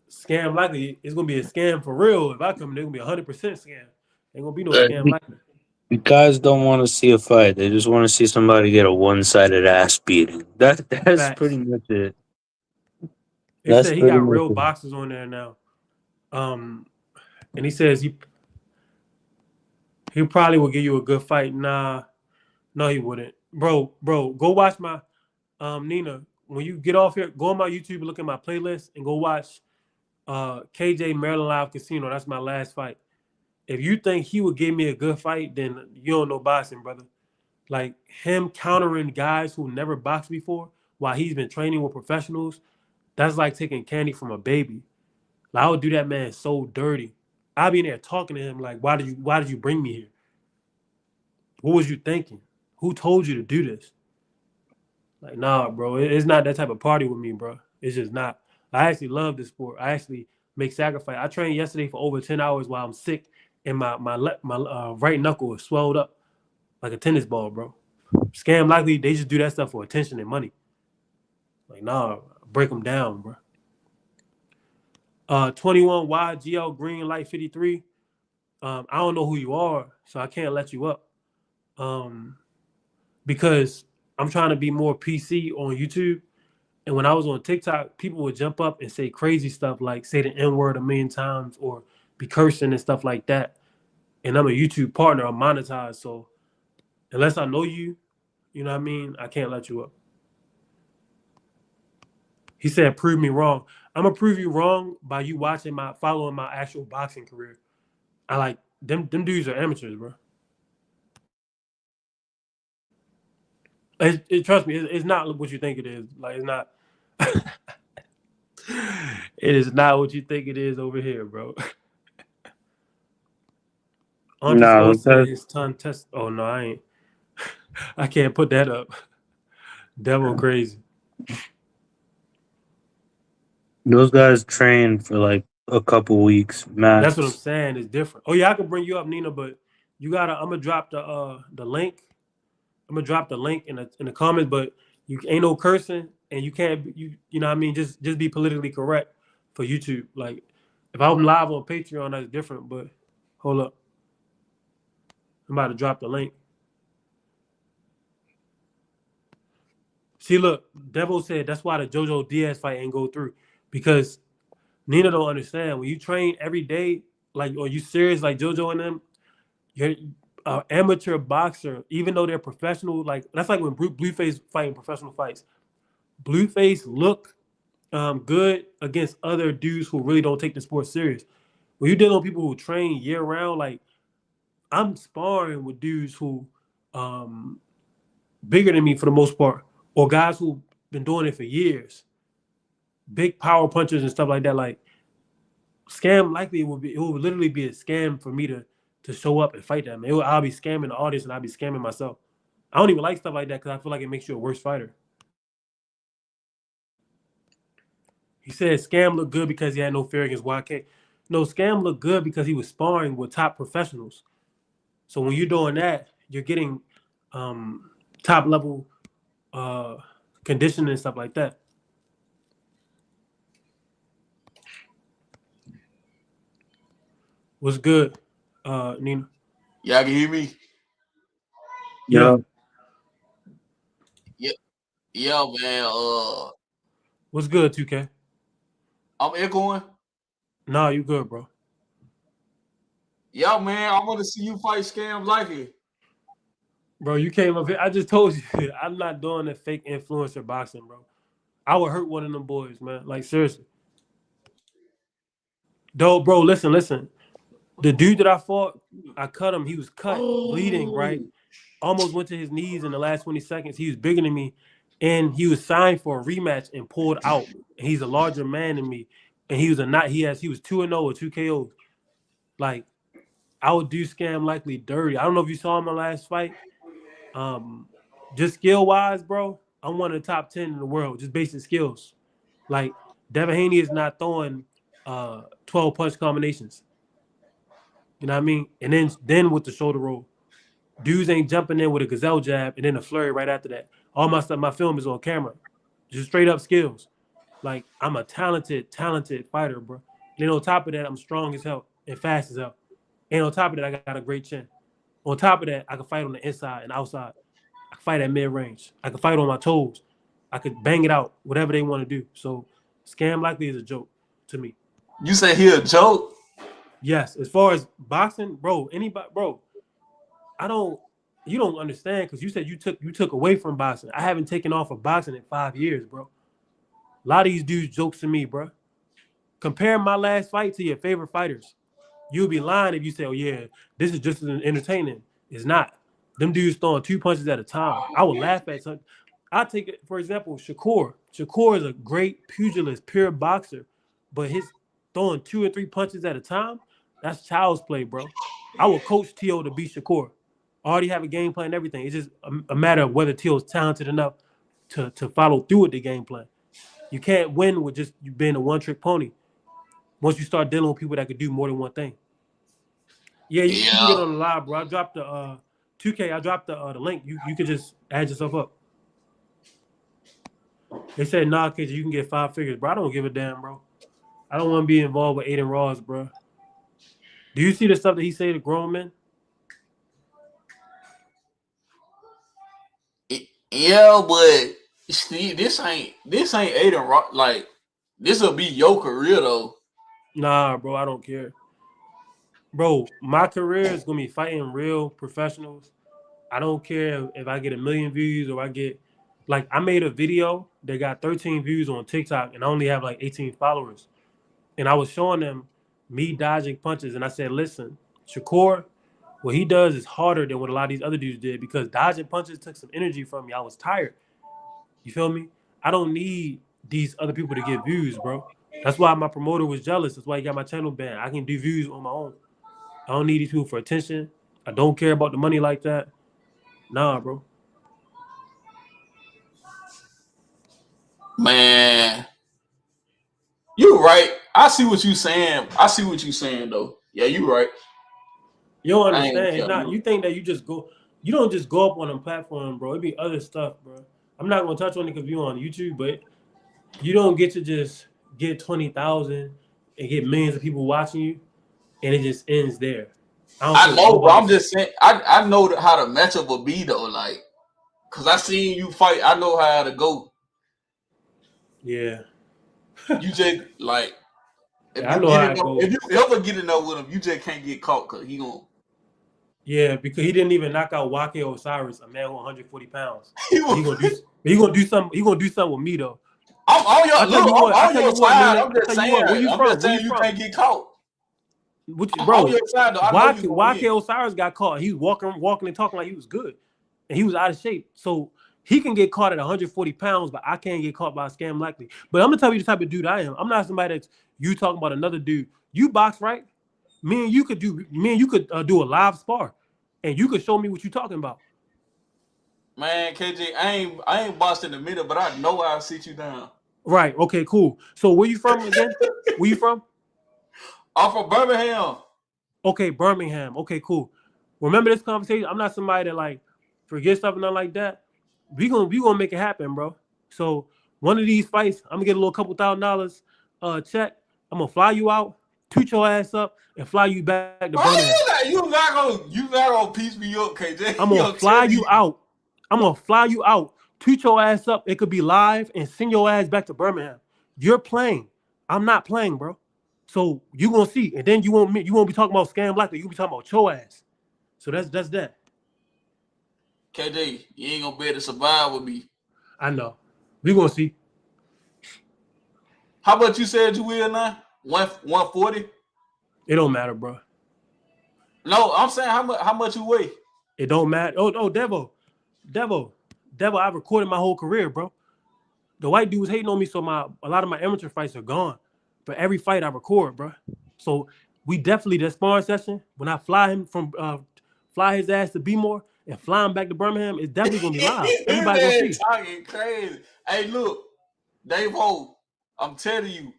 Scam Likely, it's gonna be a scam for real. If I come, they're gonna be 100% scam. Ain't gonna be no scam The, Likely. the guys don't want to see a fight. They just want to see somebody get a one-sided ass beating. That's pretty Facts. much it. They That's said he pretty got much real it. boxers on there now. And he says he probably will give you a good fight. Nah, no, he wouldn't. Bro, go watch my Nina. When you get off here, go on my YouTube, look at my playlist, and go watch KJ Maryland Live Casino. That's my last fight. If you think he would give me a good fight, then you don't know boxing, brother. Like him countering guys who never boxed before while he's been training with professionals, that's like taking candy from a baby. Like, I would do that man so dirty. I'd be in there talking to him like, why did you bring me here? What was you thinking? Who told you to do this? Like, nah, bro, it's not that type of party with me, bro. It's just not. I actually love this sport. I actually make sacrifice. I trained yesterday for over 10 hours while I'm sick, and my right knuckle was swelled up like a tennis ball, bro. Scam Likely, they just do that stuff for attention and money. Like, nah, break them down, bro. 21 YGL Green Light 53. I don't know who you are, so I can't let you up. Um, because I'm trying to be more PC on YouTube. And when I was on TikTok, people would jump up and say crazy stuff like say the N word a million times or be cursing and stuff like that. And I'm a YouTube partner, I'm monetized. So unless I know you, you know what I mean, I can't let you up. He said, prove me wrong. I'm gonna prove you wrong by you following my actual boxing career. I like them dudes are amateurs, bro. Trust me, it's not what you think it is. Like it's not. It is not what you think it is over here, bro. Andres Nah, O those said guys, his tongue test. Oh no, I ain't. I can't put that up. Devil crazy. those guys train for like a couple weeks That's what I'm max. saying. It's different. Oh yeah, I can bring you up, Nina, but you gotta. I'm gonna drop the link. I'm gonna drop the link in the comments, but you ain't no cursing, and you can't. You know what I mean? Just be politically correct for YouTube. Like if I'm live on Patreon, that's different. But hold up, I'm about to drop the link. See, look, Devil said that's why the JoJo Diaz fight ain't go through because Nina don't understand when you train every day, like, or you serious like JoJo and them, you're an amateur boxer, even though they're professional. Like that's like when Blueface fighting professional fights. Blueface look good against other dudes who really don't take the sport serious. When you're dealing with people who train year round, like I'm sparring with dudes who um, bigger than me for the most part, or guys who've been doing it for years, big power punchers and stuff like that. Like Scam Likely it would literally be a scam for me to show up and fight them. I'll be scamming the audience and I'll be scamming myself. I don't even like stuff like that because I feel like it makes you a worse fighter. He said Scam looked good because he had no fear against YK. No, Scam looked good because he was sparring with top professionals. So when you're doing that, you're getting um, top level uh, conditioning and stuff like that. What's good, Nina? Y'all can hear me? Yeah. Yeah. Yeah, man. What's good, 2K? I'm echoing. Nah, you good, bro. Yeah, man. I want to see you fight scams like it. Bro, you came up here. I just told you, I'm not doing the fake influencer boxing, bro. I would hurt one of them boys, man. Like, seriously. Though, bro, listen. The dude that I fought, I cut him. He was cut, bleeding, right? Oh, Almost went to his knees in the last 20 seconds. He was bigger than me, and he was signed for a rematch and pulled out. And he's a larger man than me, and he was a not. He was 2-0 or 2 KOs. Like, I would do Scam likely dirty. I don't know if you saw him in my last fight. Um, just skill wise, bro, I'm one of the top 10 in the world. Just basic skills. Like Devin Haney is not throwing 12 punch combinations. You know what I mean? And then with the shoulder roll, dudes ain't jumping in with a gazelle jab and then a flurry right after that. All my stuff, my film is on camera. Just straight up skills. Like I'm a talented fighter, bro. And then on top of that, I'm strong as hell and fast as hell. And on top of that, I got a great chin. On top of that, I can fight on the inside and outside. I can fight at mid range. I can fight on my toes. I could bang it out, whatever they want to do. So, Scam likely is a joke to me. you say he a joke? Yes, as far as boxing, bro, anybody, bro, I don't. You don't understand because you said you took away from boxing. I haven't taken off of boxing in 5 years, bro. A lot of these dudes jokes to me, bro. Compare my last fight to your favorite fighters. You'll be lying if you say, "Oh yeah, this is just as entertaining." It's not. Them dudes throwing 2 punches at a time. I would laugh at some. I take it for example, Shakur. Shakur is a great pugilist, pure boxer, but his throwing 2 or 3 punches at a time, that's child's play, bro. I would coach T.O. to beat Shakur. Already have a game plan and everything. It's just a matter of whether T.O. is talented enough to follow through with the game plan. You can't win with just you being a one-trick pony. Once you start dealing with people that could do more than one thing. Yeah, you can Yeah. get on the live, bro. I dropped the 2K. I dropped the link. You could just add yourself up. They said, nah, kids, you can get 5 figures, bro. I don't give a damn, bro. I don't want to be involved with Aiden Ross, bro. Do you see the stuff that he say to grown men? Yeah, but Steve, this ain't Aiden Rock. Like this will be your career though. Nah, bro, I don't care. Bro, my career is gonna be fighting real professionals. I don't care if I get 1 million views or I get like I made a video that got 13 views on TikTok and I only have like 18 followers. And I was showing them me dodging punches, and I said, "Listen, Shakur, what he does is harder than what a lot of these other dudes did because dodging punches took some energy from me. I was tired. You feel me? I don't need these other people to get views, bro. That's why my promoter was jealous. That's why he got my channel banned. I can do views on my own. I don't need these people for attention. I don't care about the money like that. Nah, bro. Man, you right. I see what you saying. I see what you saying though. Yeah, you right. You don't I ain't understand. It's tell not. you. You think that you just go. You don't just go up on a platform, bro. It be other stuff, bro. I'm not gonna touch on it because you on YouTube, but you don't get to just get 20,000 and get millions of people watching you, and it just ends there. I don't care I what know, but nobody I'm says. just saying. I know how the matchup will be though. Like, cause I seen you fight. I know how to go. Yeah, You just like if yeah, I you know get how in, it if goes. you ever get in there with him, you just can't get caught because he gonna. Yeah, because he didn't even knock out Wake Osiris, a man who 140 pounds. He But will, he gonna do something. He gonna do something with me though. I'm on your I tell look. you I'm what. I on tell your you what, side. Nene. I'm I just tell you saying. what. Where you I'm from? just Where saying you you from? can't get caught. Which, I'm on bro, your side though. I know you gonna Wake win. Osiris got caught. He was walking and talking like he was good, and he was out of shape. So he can get caught at 140 pounds, but I can't get caught by a scam likely. But I'm gonna tell you the type of dude I am. I'm not somebody that's you talking about another dude. You box right? Me and you could do a live spar, and you could show me what you're talking about. Man, KJ, I ain't boxed in the middle, but I know I'll sit you down. Right? Okay, cool. So where you from again? Where you from? I'm from Birmingham. Okay, Birmingham. Okay, cool. Remember this conversation? I'm not somebody that like forget stuff and nothing like that. We gonna make it happen, bro. So one of these fights, I'm gonna get a little couple $1,000 check. I'm gonna fly you out, toot your ass up, and fly you back to Bro, Birmingham. you not gonna piece me up, KJ. I'm gonna Yo, fly tell you you. out. I'm gonna fly you out, toot your ass up. It could be live and send your ass back to Birmingham. You're playing. I'm not playing, bro. So you gonna see, and then you won't be talking about scam like that. You be talking about your ass. So that's that. KJ, you ain't gonna be able to survive with me. I know. We gonna see. How much you said you will now? 140? It don't matter, bro. No, I'm saying how much you weigh? It don't matter. Oh, Devo. I've recorded my whole career, bro. The white dudes hating on me, so a lot of my amateur fights are gone. But every fight I record, bro. So we definitely that sparring session when I fly his ass to Bmore and fly him back to Birmingham, it's definitely gonna be live. Everybody gonna see. Talking crazy. Hey, look, Dave Ho, I'm telling you,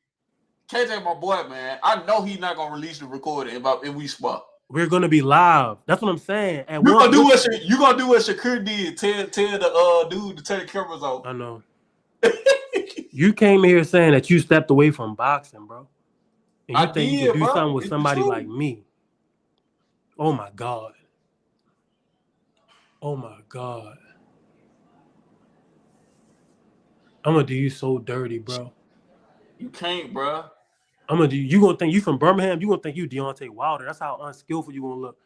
KJ, my boy, man. I know he's not gonna release the recording if we spot. We're gonna be live. That's what I'm saying. You gonna do what Shakur did. Tell the dude to turn the cameras off. I know. You came here saying that you stepped away from boxing, bro. And you think you could do something with somebody like me. Oh my God. Oh my God. I'm gonna do you so dirty, bro. You can't, bro. You gonna think you from Birmingham, you gonna think you Deontay Wilder. That's how unskillful you gonna look.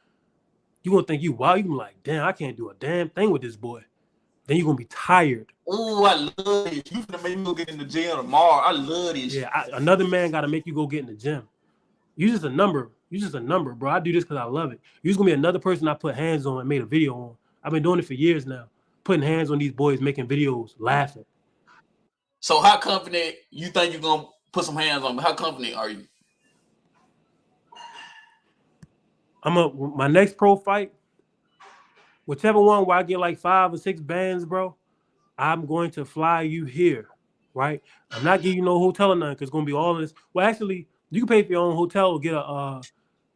You gonna think you wild, you gonna be like, damn, I can't do a damn thing with this boy. Then you're gonna be tired. Oh, I love this. You finna make me go get in the gym tomorrow. I love this. Yeah, another man gotta make you go get in the gym. You just a number. You just a number, bro. I do this because I love it. You're just gonna be another person I put hands on and made a video on. I've been doing it for years now. Putting hands on these boys, making videos, laughing. So how confident you think you're gonna put some hands on me? How confident are you? My next pro fight, whichever one where I get like 5 or 6 bands, bro, I'm going to fly you here, right? I'm not giving you no hotel or nothing because it's gonna be all of this. Well, actually, you can pay for your own hotel or get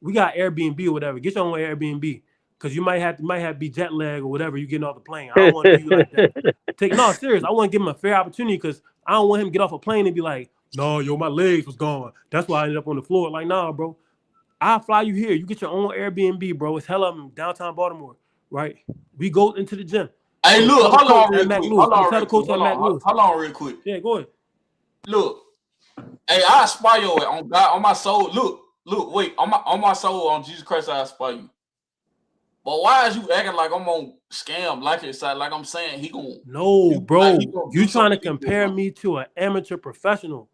we got Airbnb or whatever. Get your own Airbnb because you might have to be jet lag or whatever. You getting off the plane. I don't want to do you like that. Serious. I want to give him a fair opportunity because I don't want him to get off a plane and be like, no, yo, my legs was gone. That's why I ended up on the floor. Like, nah, bro. I'll fly you here. You get your own Airbnb, bro. It's hella in downtown Baltimore, right? We go into the gym. Hey, look, hold on real quick. Hold on real quick. Yeah, go ahead. Look, hey, I aspire you on God, on my soul. Look, wait, on my soul, on Jesus Christ, I aspire you. But why is you acting like I'm on scam like it? Like I'm saying he gonna bro. You trying to compare me to an amateur professional?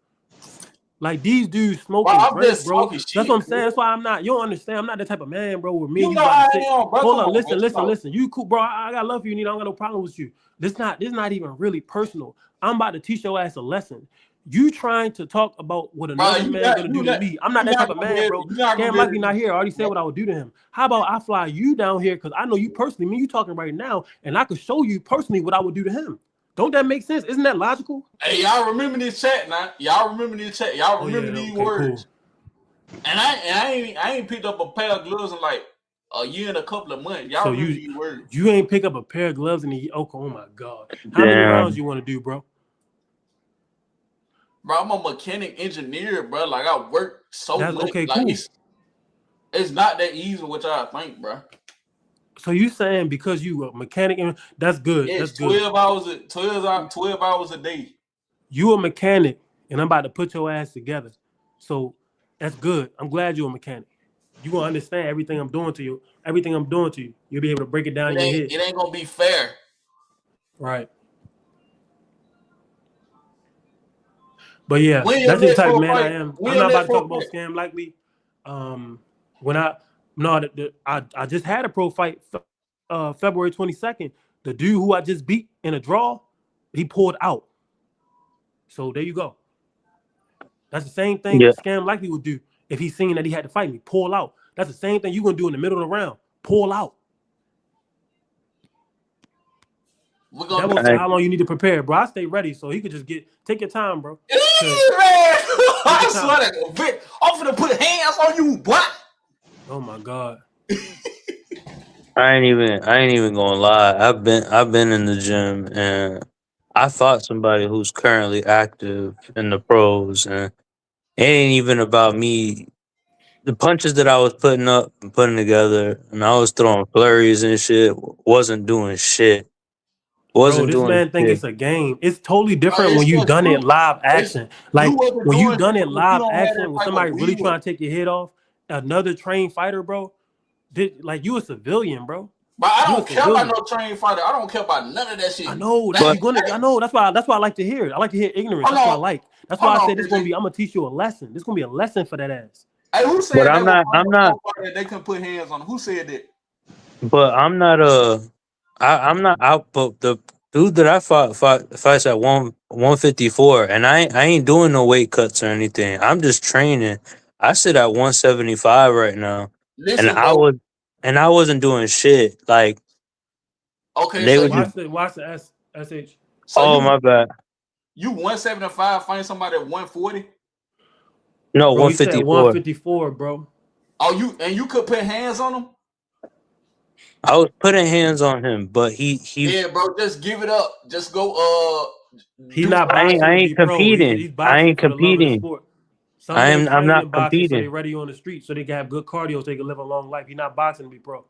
Like these dudes smoking great, bro. That's what I'm saying. That's why I'm not. You don't understand. I'm not that type of man, bro. With me, you know I am, bro. Hold on, listen. You cool, bro. I got love for you, Nina. I don't got no problem with you. This not even really personal. I'm about to teach your ass a lesson. You trying to talk about what another man gonna do to me? I'm not that type of man, bro. Damn, like you not here. I already said what I would do to him. How about I fly you down here because I know you personally. Me, you talking right now, and I could show you personally what I would do to him. Don't that make sense? Isn't that logical? Hey, y'all remember this chat now? Y'all remember this chat? Y'all remember these words? Cool. And I ain't picked up a pair of gloves in like a year and a couple of months. Y'all remember these words? You ain't pick up a pair of gloves in a year? Oh my God! How many rounds you want to do, bro? Bro, I'm a mechanic engineer, bro. Like I work so much. Okay, like, cool. It's not that easy, what y'all think, bro. So you saying because you a mechanic, that's good. Yeah, that's 12 hours a day. You a mechanic, and I'm about to put your ass together. So that's good. I'm glad you're a mechanic. You gonna understand everything I'm doing to you. Everything I'm doing to you, you'll be able to break it down in your head. It ain't gonna be fair, right? But yeah, that's the type of man I am. I'm not about to talk about scam likely. I just had a pro fight February 22nd. The dude who I just beat in a draw, he pulled out. So there you go. That's the same thing scam likely would do if he's seen that he had to fight me. Pull out. That's the same thing you're gonna do in the middle of the round. Pull out. How long you need to prepare, bro? I stay ready, so he could just take your time, bro. I swear to God, I'm gonna put hands on you, boy. Oh my God. I ain't even gonna lie. I've been in the gym and I fought somebody who's currently active in the pros, and it ain't even about me. The punches that I was putting up and putting together, and I was throwing flurries and shit, wasn't doing shit. Wasn't this doing man think shit. it's a game. It's totally different when It's you just done it you. live action. You Like wasn't when you doing done shit it because you live don't have that action with type of somebody really will. trying to take your head off, another trained fighter, bro. Like you a civilian, bro. But I You a don't care about civilian. no trained fighter. I don't care about none of that shit. I know That- you're gonna. I know that's why I like to hear it. I like to hear ignorance. Hold That's what I on. like. That's Hold why I on, said this gonna KG. be. I'm gonna teach you a lesson. This gonna be a lesson for that ass. Hey, who But said they I'm were not. I'm fighting a not. pro fighter that they couldn't put hands on? Who said that? But I'm not I'm not out. But the dude that I fights at 154, and I ain't doing no weight cuts or anything. I'm just training. I sit at 175 right now, and Listen, bro. I wasn't doing shit. Like Okay, they so would just. Watch the SH. so Oh my bad. you 175 fighting somebody at 140. No, Bro, he said 154. 154, bro. Oh, you could put hands on them? I was putting hands on him, but he. Yeah, bro. Just give it up. Just go. He's Do not I boxing to be ain't pro. competing. He's I boxing ain't for the love of the competing. sport. Some men I'm train not in boxing so they're competing. ready on the street, so they can have good cardio, so they can live a long life. He's not boxing to be pro.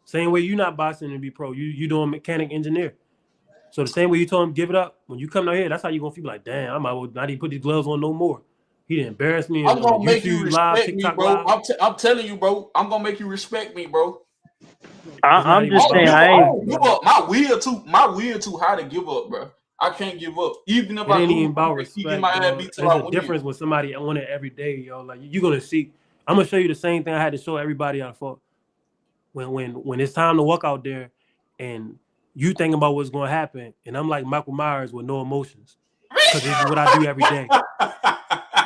Same way you're not boxing to be pro. You doing mechanic engineer. So the same way you told him give it up, when you come down here, that's how you gonna feel like, damn, I might not even put these gloves on no more. He didn't embarrass me I'm on the gonna make you YouTube live, respect me, TikTok bro. live. I'm telling you, bro. I'm gonna make you respect me, bro. It's not I'm even just I about saying don't respect. I ain't. give up. My will too high to give up, bro. I can't give up. Even if It I ain't lose, even I'm about gonna keep getting my respect, ass bro. beat till There's I a win. difference when somebody on it every day, yo. Like you're gonna see. I'm gonna show you the same thing I had to show everybody I fought. When it's time to walk out there, and you thinking about what's gonna happen, and I'm like Michael Myers with no emotions, because this is what I do every day.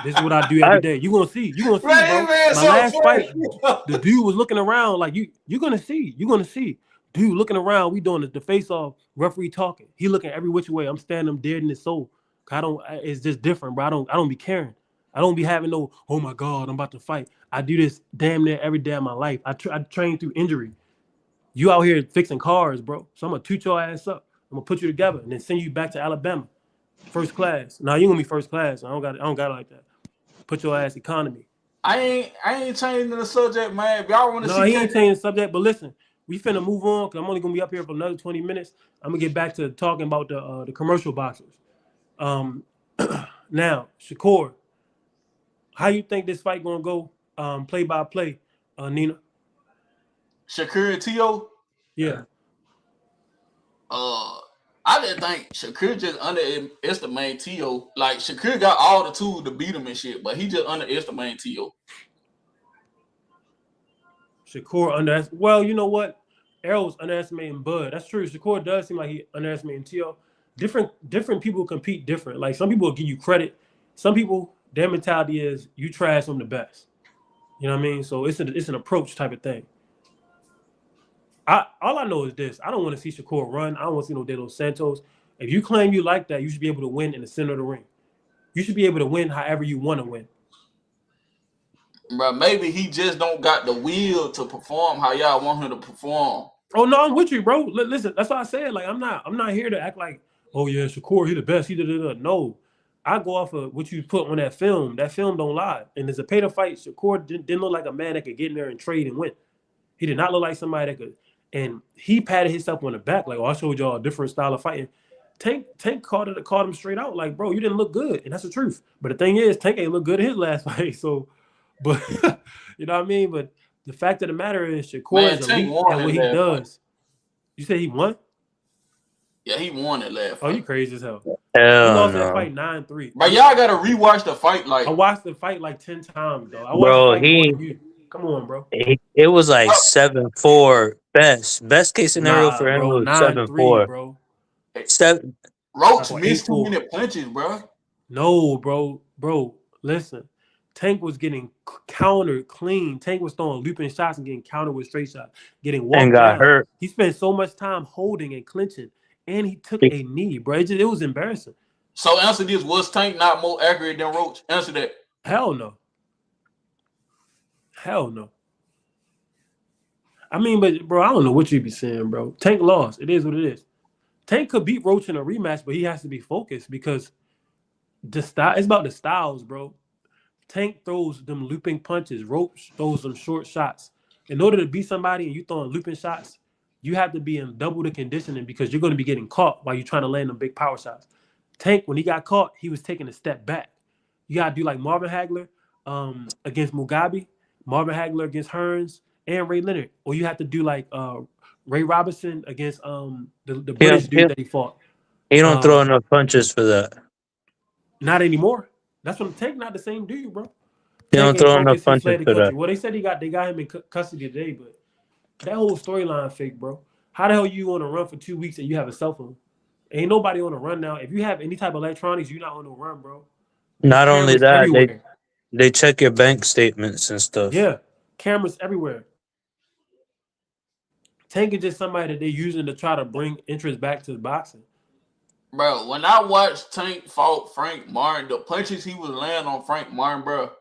This is what I do every day. You gonna see. You gonna see, bro. Man, My so last fight, funny. the dude was looking around like you're gonna see. You're gonna see. Dude looking around. We doing the face off. Referee talking. He looking every which way. I'm standing him dead in his soul. I don't. It's just different, bro. I don't be caring. I don't be having no. Oh my God, I'm about to fight. I do this damn near every day of my life. I train through injury. You out here fixing cars, bro. So I'm gonna toot your ass up. I'm gonna put you together and then send you back to Alabama, first class. Now you gonna be first class. I don't got it like that. Put your ass economy. I ain't changing the subject, man. If y'all want to No, see he KG, ain't changing the subject. But listen, we finna move on because I'm only gonna be up here for another 20 minutes. I'm gonna get back to talking about the commercial boxers. Now, Shakur, how you think this fight gonna go? Play by play, Nina. Shakur and T.O. Yeah. I didn't think Shakur just underestimated T.O. Like Shakur got all the tools to beat him and shit, but he just underestimated T.O. Shakur well, you know what? Errol's underestimating Bud. That's true. Shakur does seem like he underestimating T.O. Different people compete different. Like some people will give you credit. Some people, their mentality is you trash them the best. You know what I mean? So it's an approach type of thing. All I know is this. I don't want to see Shakur run. I don't want to see no De Los Santos. If you claim you like that, you should be able to win in the center of the ring. You should be able to win however you want to win. But maybe he just don't got the will to perform how y'all want him to perform. Oh no, I'm with you, bro. Listen, that's why I said like I'm not here to act like, oh yeah, Shakur, he the best. He did. No, I go off of what you put on that film. That film don't lie. And as a pay to fight, Shakur didn't look like a man that could get in there and trade and win. He did not look like somebody that could. And he patted himself on the back like, oh, I showed y'all a different style of fighting. Tank called him straight out like, bro, you didn't look good, and that's the truth. But the thing is, Tank ain't look good in his last fight. So, but you know what I mean. But the fact of the matter is, Shakur is Tank elite won at that what he last does. fight. You said he won? Yeah, he won that last Oh, fight. you crazy as hell. He Hell lost that no, fight 9-3. But y'all gotta rewatch the fight. Like I watched the fight like 10 times, though. I watched the bro. fight more than you. Come on, bro. It was like 7-4. Best case scenario Nah, for him bro. was 9-3, 7-4. bro. Seven. Roach Or missed too 8-4. many punches, bro. No, bro. Bro, listen. Tank was getting countered clean. Tank was throwing looping shots and getting countered with straight shots, getting And walked got down. hurt. He spent so much time holding and clinching, and he took a knee, bro. It was embarrassing. So answer this: was Tank not more accurate than Roach? Answer that. Hell no. Hell no. I mean, but bro, I don't know what you be saying, bro. Tank lost. It is what it is. Tank could beat Roach in a rematch, but he has to be focused because the style. It's about the styles, bro. Tank throws them looping punches. Roach throws them short shots. In order to beat somebody and you throwing looping shots, you have to be in double the conditioning because you're going to be getting caught while you're trying to land them big power shots. Tank, when he got caught, he was taking a step back. You got to do like Marvin Hagler against Mugabe, Marvin Hagler against Hearns, and Ray Leonard. Or you have to do like Ray Robinson against the British dude that he fought. He don't throw enough punches for that. Not anymore. That's what Tank not the same dude, bro. He don't throw enough punches for that. Well, they said they got him in custody today, but that whole storyline fake, bro. How the hell you on a run for 2 weeks and you have a cell phone? Ain't nobody on a run now. If you have any type of electronics, you're not on a run, bro. Not only that, they check your bank statements and stuff. Yeah, cameras everywhere. Tank is just somebody that they're using to try to bring interest back to the boxing. Bro, when I watched Tank fought Frank Martin, the punches he was laying on Frank Martin, bro,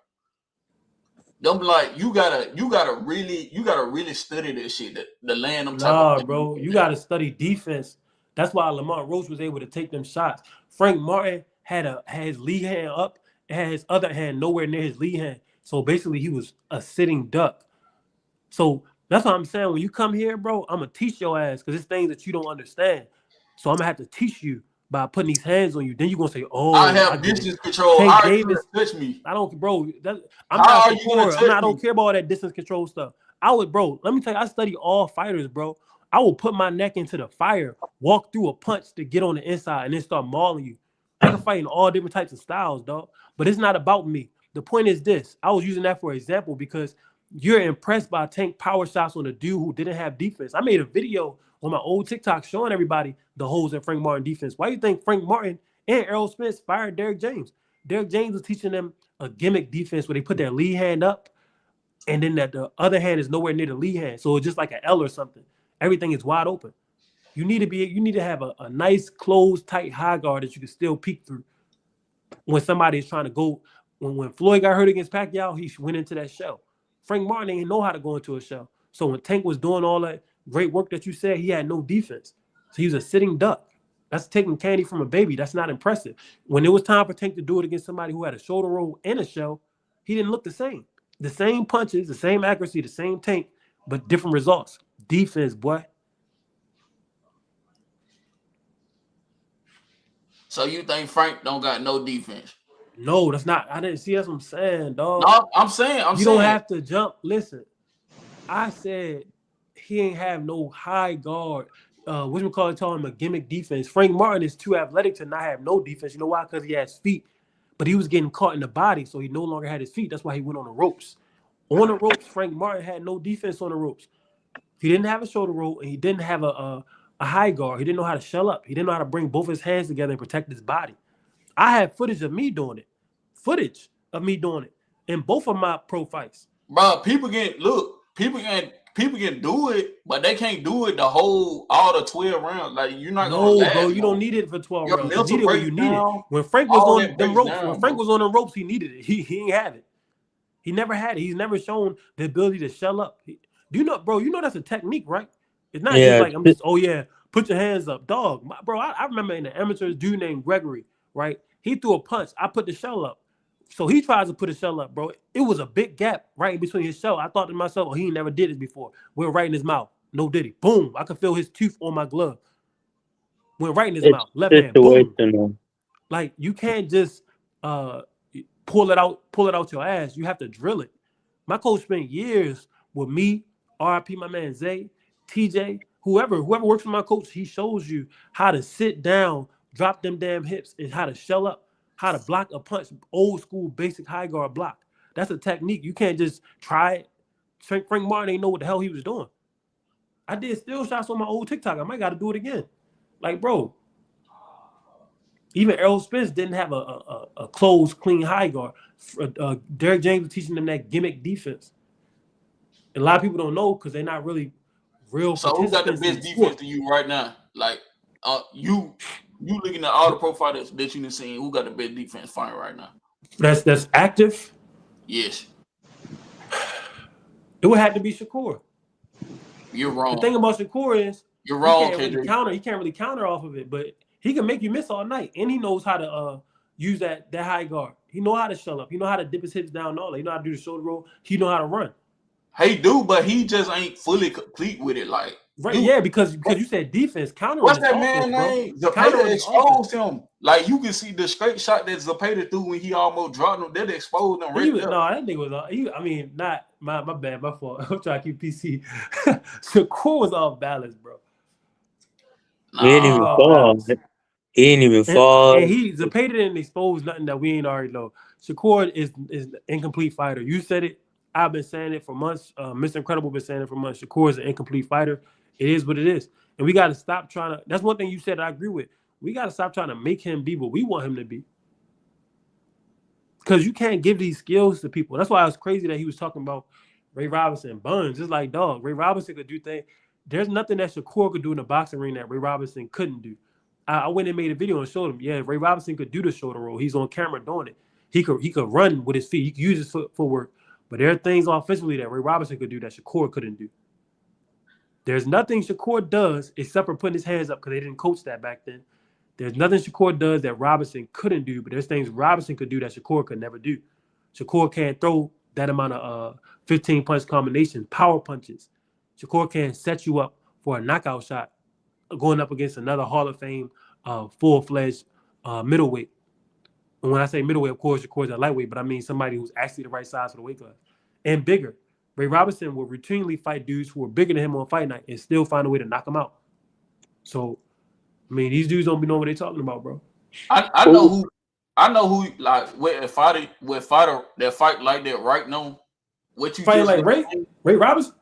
them like you gotta really study this shit. The land them type of thing. Bro, you gotta study defense. That's why Lamont Roach was able to take them shots. Frank Martin had his lead hand up and had his other hand nowhere near his lead hand. So basically, he was a sitting duck. So that's what I'm saying. When you come here, bro, I'm gonna teach your ass because it's things that you don't understand. So I'm gonna have to teach you by putting these hands on you. Then you're gonna say, "Oh, I have distance control. Tank How Davis touch me? I don't, bro. I don't care about all that distance control stuff. Bro. Let me tell you, I study all fighters, bro. I will put my neck into the fire, walk through a punch to get on the inside, and then start mauling you. I can fight in all different types of styles, dog. But it's not about me. The point is this: I was using that for example because you're impressed by Tank power shots on a dude who didn't have defense. I made a video on my old TikTok showing everybody the holes in Frank Martin defense. Why do you think Frank Martin and Errol Spence fired Derrick James? Derrick James was teaching them a gimmick defense where they put their lead hand up and then that the other hand is nowhere near the lead hand. So it's just like an L or something. Everything is wide open. You need to have a nice, closed, tight high guard that you can still peek through. When somebody is trying to go, when Floyd got hurt against Pacquiao, he went into that shell. Frank Martin didn't know how to go into a shell. So when Tank was doing all that great work that you said, he had no defense. So he was a sitting duck. That's taking candy from a baby. That's not impressive. When it was time for Tank to do it against somebody who had a shoulder roll and a shell, he didn't look the same. The same punches, the same accuracy, the same Tank, but different results. Defense, boy. So you think Frank don't got no defense? No, that's not. I didn't see. That's what I'm saying, dog. No, I'm saying. You don't have to jump. Listen, I said he ain't have no high guard. What you call it? Telling him a gimmick defense. Frank Martin is too athletic to not have no defense. You know why? Because he has feet. But he was getting caught in the body, so he no longer had his feet. That's why he went on the ropes. On the ropes, Frank Martin had no defense on the ropes. He didn't have a shoulder roll, and he didn't have a high guard. He didn't know how to shell up. He didn't know how to bring both his hands together and protect his body. I had footage of me doing it. Footage of me doing it in both of my pro fights. Bro, people can do it, but they can't do it all the 12 rounds. Like you're not gonna bro, you don't need it for 12 rounds. You need it when you need it. When Frank was on them ropes, he needed it. He ain't have it. He never had it. He's never shown the ability to shell up. Do you know, bro? You know that's a technique, right? It's not just like I'm just, put your hands up, dog. Bro, I remember in the amateurs, dude named Gregory, right? He threw a punch. I put the shell up. So he tries to put a shell up, bro. It was a big gap right in between his shell. I thought to myself, he never did it before. Went right in his mouth. No diddy. Boom. I could feel his tooth on my glove. Went right in his mouth. Left hand. Boom. Like you can't just pull it out your ass. You have to drill it. My coach spent years with me, RIP, my man Zay, TJ, whoever works with my coach, he shows you how to sit down, drop them damn hips, and how to shell up, how to block a punch, old school basic high guard block. That's a technique. You can't just try it. Frank Martin ain't know what the hell he was doing. I did still shots on my old TikTok. I might got to do it again. Like, bro, even Errol Spence didn't have a closed, clean high guard. Derrick James was teaching them that gimmick defense. And a lot of people don't know because they're not really real. So who got the best defense to you right now? Like, you looking at all the pro fighters that you've seen, who got the best defense fighting right now? That's active? Yes. It would have to be Shakur. You're wrong. The thing about Shakur is you're wrong, Kendrick. He can't really counter off of it, but he can make you miss all night. And he knows how to use that high guard. He know how to shell up. He know how to dip his hips down and all that. He know how to do the shoulder roll. He know how to run. He do, but he just ain't fully complete with it. Like, Right, yeah, because you said defense countering what's this that offense, man bro. name? Countering Zapata this offense. exposed him. Like, you can see the straight shot that Zapata threw when he almost dropped him. That exposed him right there. No, that nigga was. I mean, not my bad, my fault. I'm trying to keep PC. Shakur was off balance, bro. He didn't even fall. He didn't even fall. And Zapata didn't expose nothing that we ain't already know. Shakur is an incomplete fighter. You said it. I've been saying it for months. Mr. Incredible been saying it for months. Shakur is an incomplete fighter. It is what it is. And we got to stop trying to. That's one thing you said I agree with. We got to stop trying to make him be what we want him to be. Because you can't give these skills to people. That's why it was crazy that he was talking about Ray Robinson and Buns. It's like, dog, Ray Robinson could do things. There's nothing that Shakur could do in the boxing ring that Ray Robinson couldn't do. I went and made a video and showed him, yeah, Ray Robinson could do the shoulder roll. He's on camera doing it. He could run with his feet. He could use his footwork. But there are things offensively that Ray Robinson could do that Shakur couldn't do. There's nothing Shakur does except for putting his hands up because they didn't coach that back then. There's nothing Shakur does that Robinson couldn't do, but there's things Robinson could do that Shakur could never do. Shakur can't throw that amount of 15-punch combinations, power punches. Shakur can't set you up for a knockout shot going up against another Hall of Fame full-fledged middleweight. And when I say middleweight, of course, Shakur's a lightweight, but I mean somebody who's actually the right size for the weight class and bigger. Ray Robinson will routinely fight dudes who are bigger than him on fight night and still find a way to knock them out. So, I mean, these dudes don't be knowing what they're talking about, bro. I know who like with fighter that fight like that right now. What you fighting like Ray Robinson?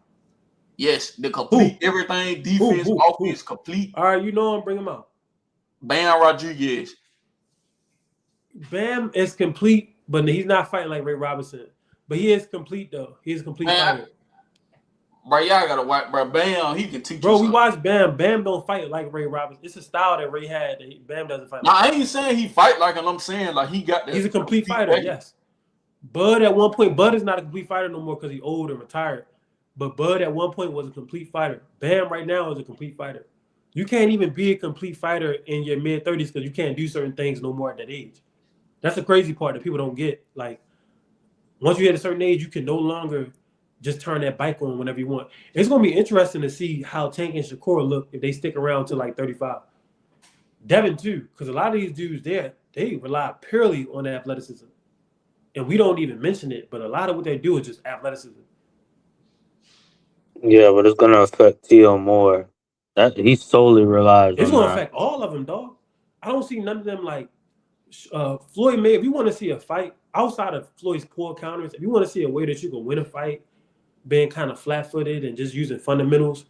Yes, the complete everything, defense, offense, complete. All right, you know him, bring him out. Bam Rodriguez. Bam is complete, but he's not fighting like Ray Robinson. But he is complete though. He is a complete fighter. Bro, y'all gotta watch, bro. Bam, he can teach. Bro, we watch Bam. Bam don't fight like Ray Robinson. It's a style that Ray had. That Bam doesn't fight. I ain't saying he fight like him. I'm saying like he got that. He's a complete fighter. Yes. Bud at one point, Bud is not a complete fighter no more because he's old and retired. But Bud at one point was a complete fighter. Bam right now is a complete fighter. You can't even be a complete fighter in your mid-30s because you can't do certain things no more at that age. That's the crazy part that people don't get. Like, once you hit a certain age, you can no longer just turn that bike on whenever you want. It's going to be interesting to see how Tank and Shakur look if they stick around to like 35. Devin too, because a lot of these dudes there, they rely purely on athleticism. And we don't even mention it, but a lot of what they do is just athleticism. Yeah, but it's gonna affect T.O. more. That he solely relies. It's on gonna that. affect all of them, dog. I don't see none of them like Floyd May. If you want to see a fight outside of Floyd's poor counters, if you want to see a way that you can win a fight, being kind of flat-footed and just using fundamentals,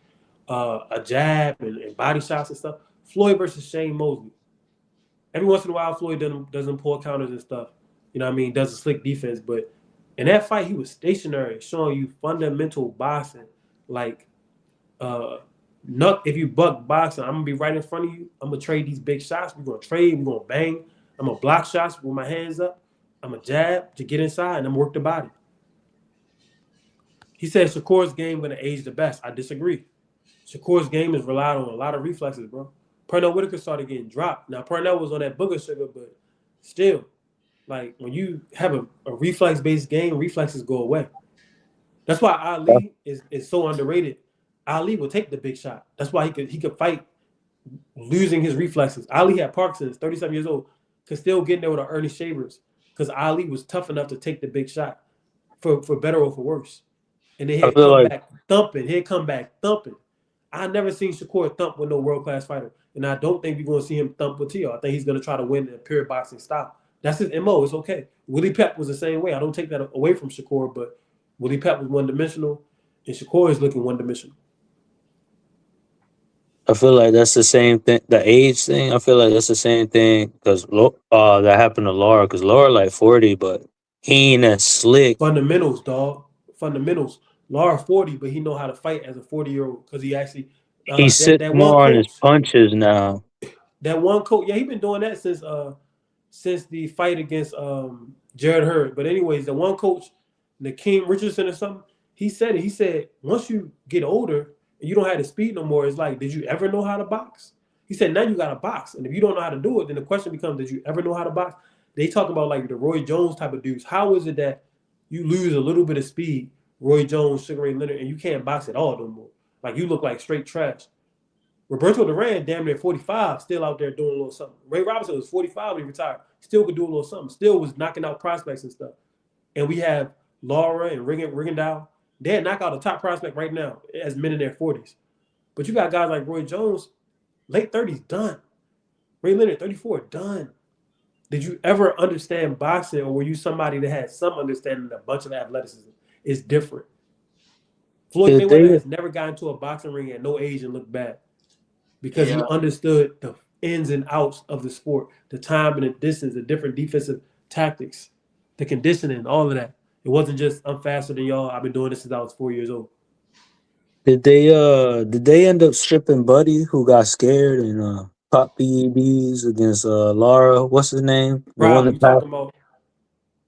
a jab and body shots and stuff, Floyd versus Shane Mosley. Every once in a while, Floyd doesn't pull counters and stuff. You know what I mean? Does a slick defense, but in that fight, he was stationary, showing you fundamental boxing. Like, if you buck boxing, I'm gonna be right in front of you. I'm gonna trade these big shots. We're gonna trade. We're gonna bang. I'm gonna block shots with my hands up. I'm gonna jab to get inside, and I'm gonna work the body. He said Shakur's game gonna age the best. I disagree. Shakur's game is relied on a lot of reflexes, bro. Pernell Whitaker started getting dropped. Now Pernell was on that booger sugar, but still. Like, when you have a reflex-based game, reflexes go away. That's why Ali is so underrated. Ali will take the big shot. That's why he could fight losing his reflexes. Ali had Parkinson's, 37 years old, could still get in there with an Ernie Shavers because Ali was tough enough to take the big shot for better or for worse. And then he'd come back thumping. He'd come back thumping. I never seen Shakur thump with no world-class fighter. And I don't think we're going to see him thump with T.O. I think he's going to try to win in a pure boxing style. That's his MO. It's okay. Willie Pep was the same way. I don't take that away from Shakur, but Willie Pep was one-dimensional, and Shakur is looking one-dimensional. I feel like that's the same thing. The age thing, I feel like that's the same thing because that happened to Laura. Because Laura like 40, but he ain't as slick. Fundamentals, dog. Fundamentals. Laura 40, but he know how to fight as a 40-year-old because he actually he sits more on his punches now. That one coach, yeah, he been doing that since the fight against Jared Hurd. But anyways, the one coach, Nakeem Richardson or something, he said it. He said, once you get older and you don't have the speed no more, it's like, did you ever know how to box? He said, now you got to box. And if you don't know how to do it, then the question becomes, did you ever know how to box? They talk about like the Roy Jones type of dudes. How is it that you lose a little bit of speed Roy Jones, Sugar Ray Leonard, and you can't box at all no more. Like you look like straight trash. Roberto Duran, damn near 45, still out there doing a little something. Ray Robinson was 45 when he retired. Still could do a little something. Still was knocking out prospects and stuff. And we have Laura and Rigondeaux. They'd knock out a top prospect right now as men in their 40s. But you got guys like Roy Jones, late 30s, done. Ray Leonard, 34, done. Did you ever understand boxing, or were you somebody that had some understanding of a bunch of athleticism? It's different. Floyd Mayweather has never gotten into a boxing ring at no age and looked bad because he understood the ins and outs of the sport, the time and the distance, the different defensive tactics, the conditioning, all of that. It wasn't just, I'm faster than y'all. I've been doing this since I was 4 years old. Did they end up stripping Buddy, who got scared and popped PEDs against Lara? What's his name? The one Probably you that talking popped.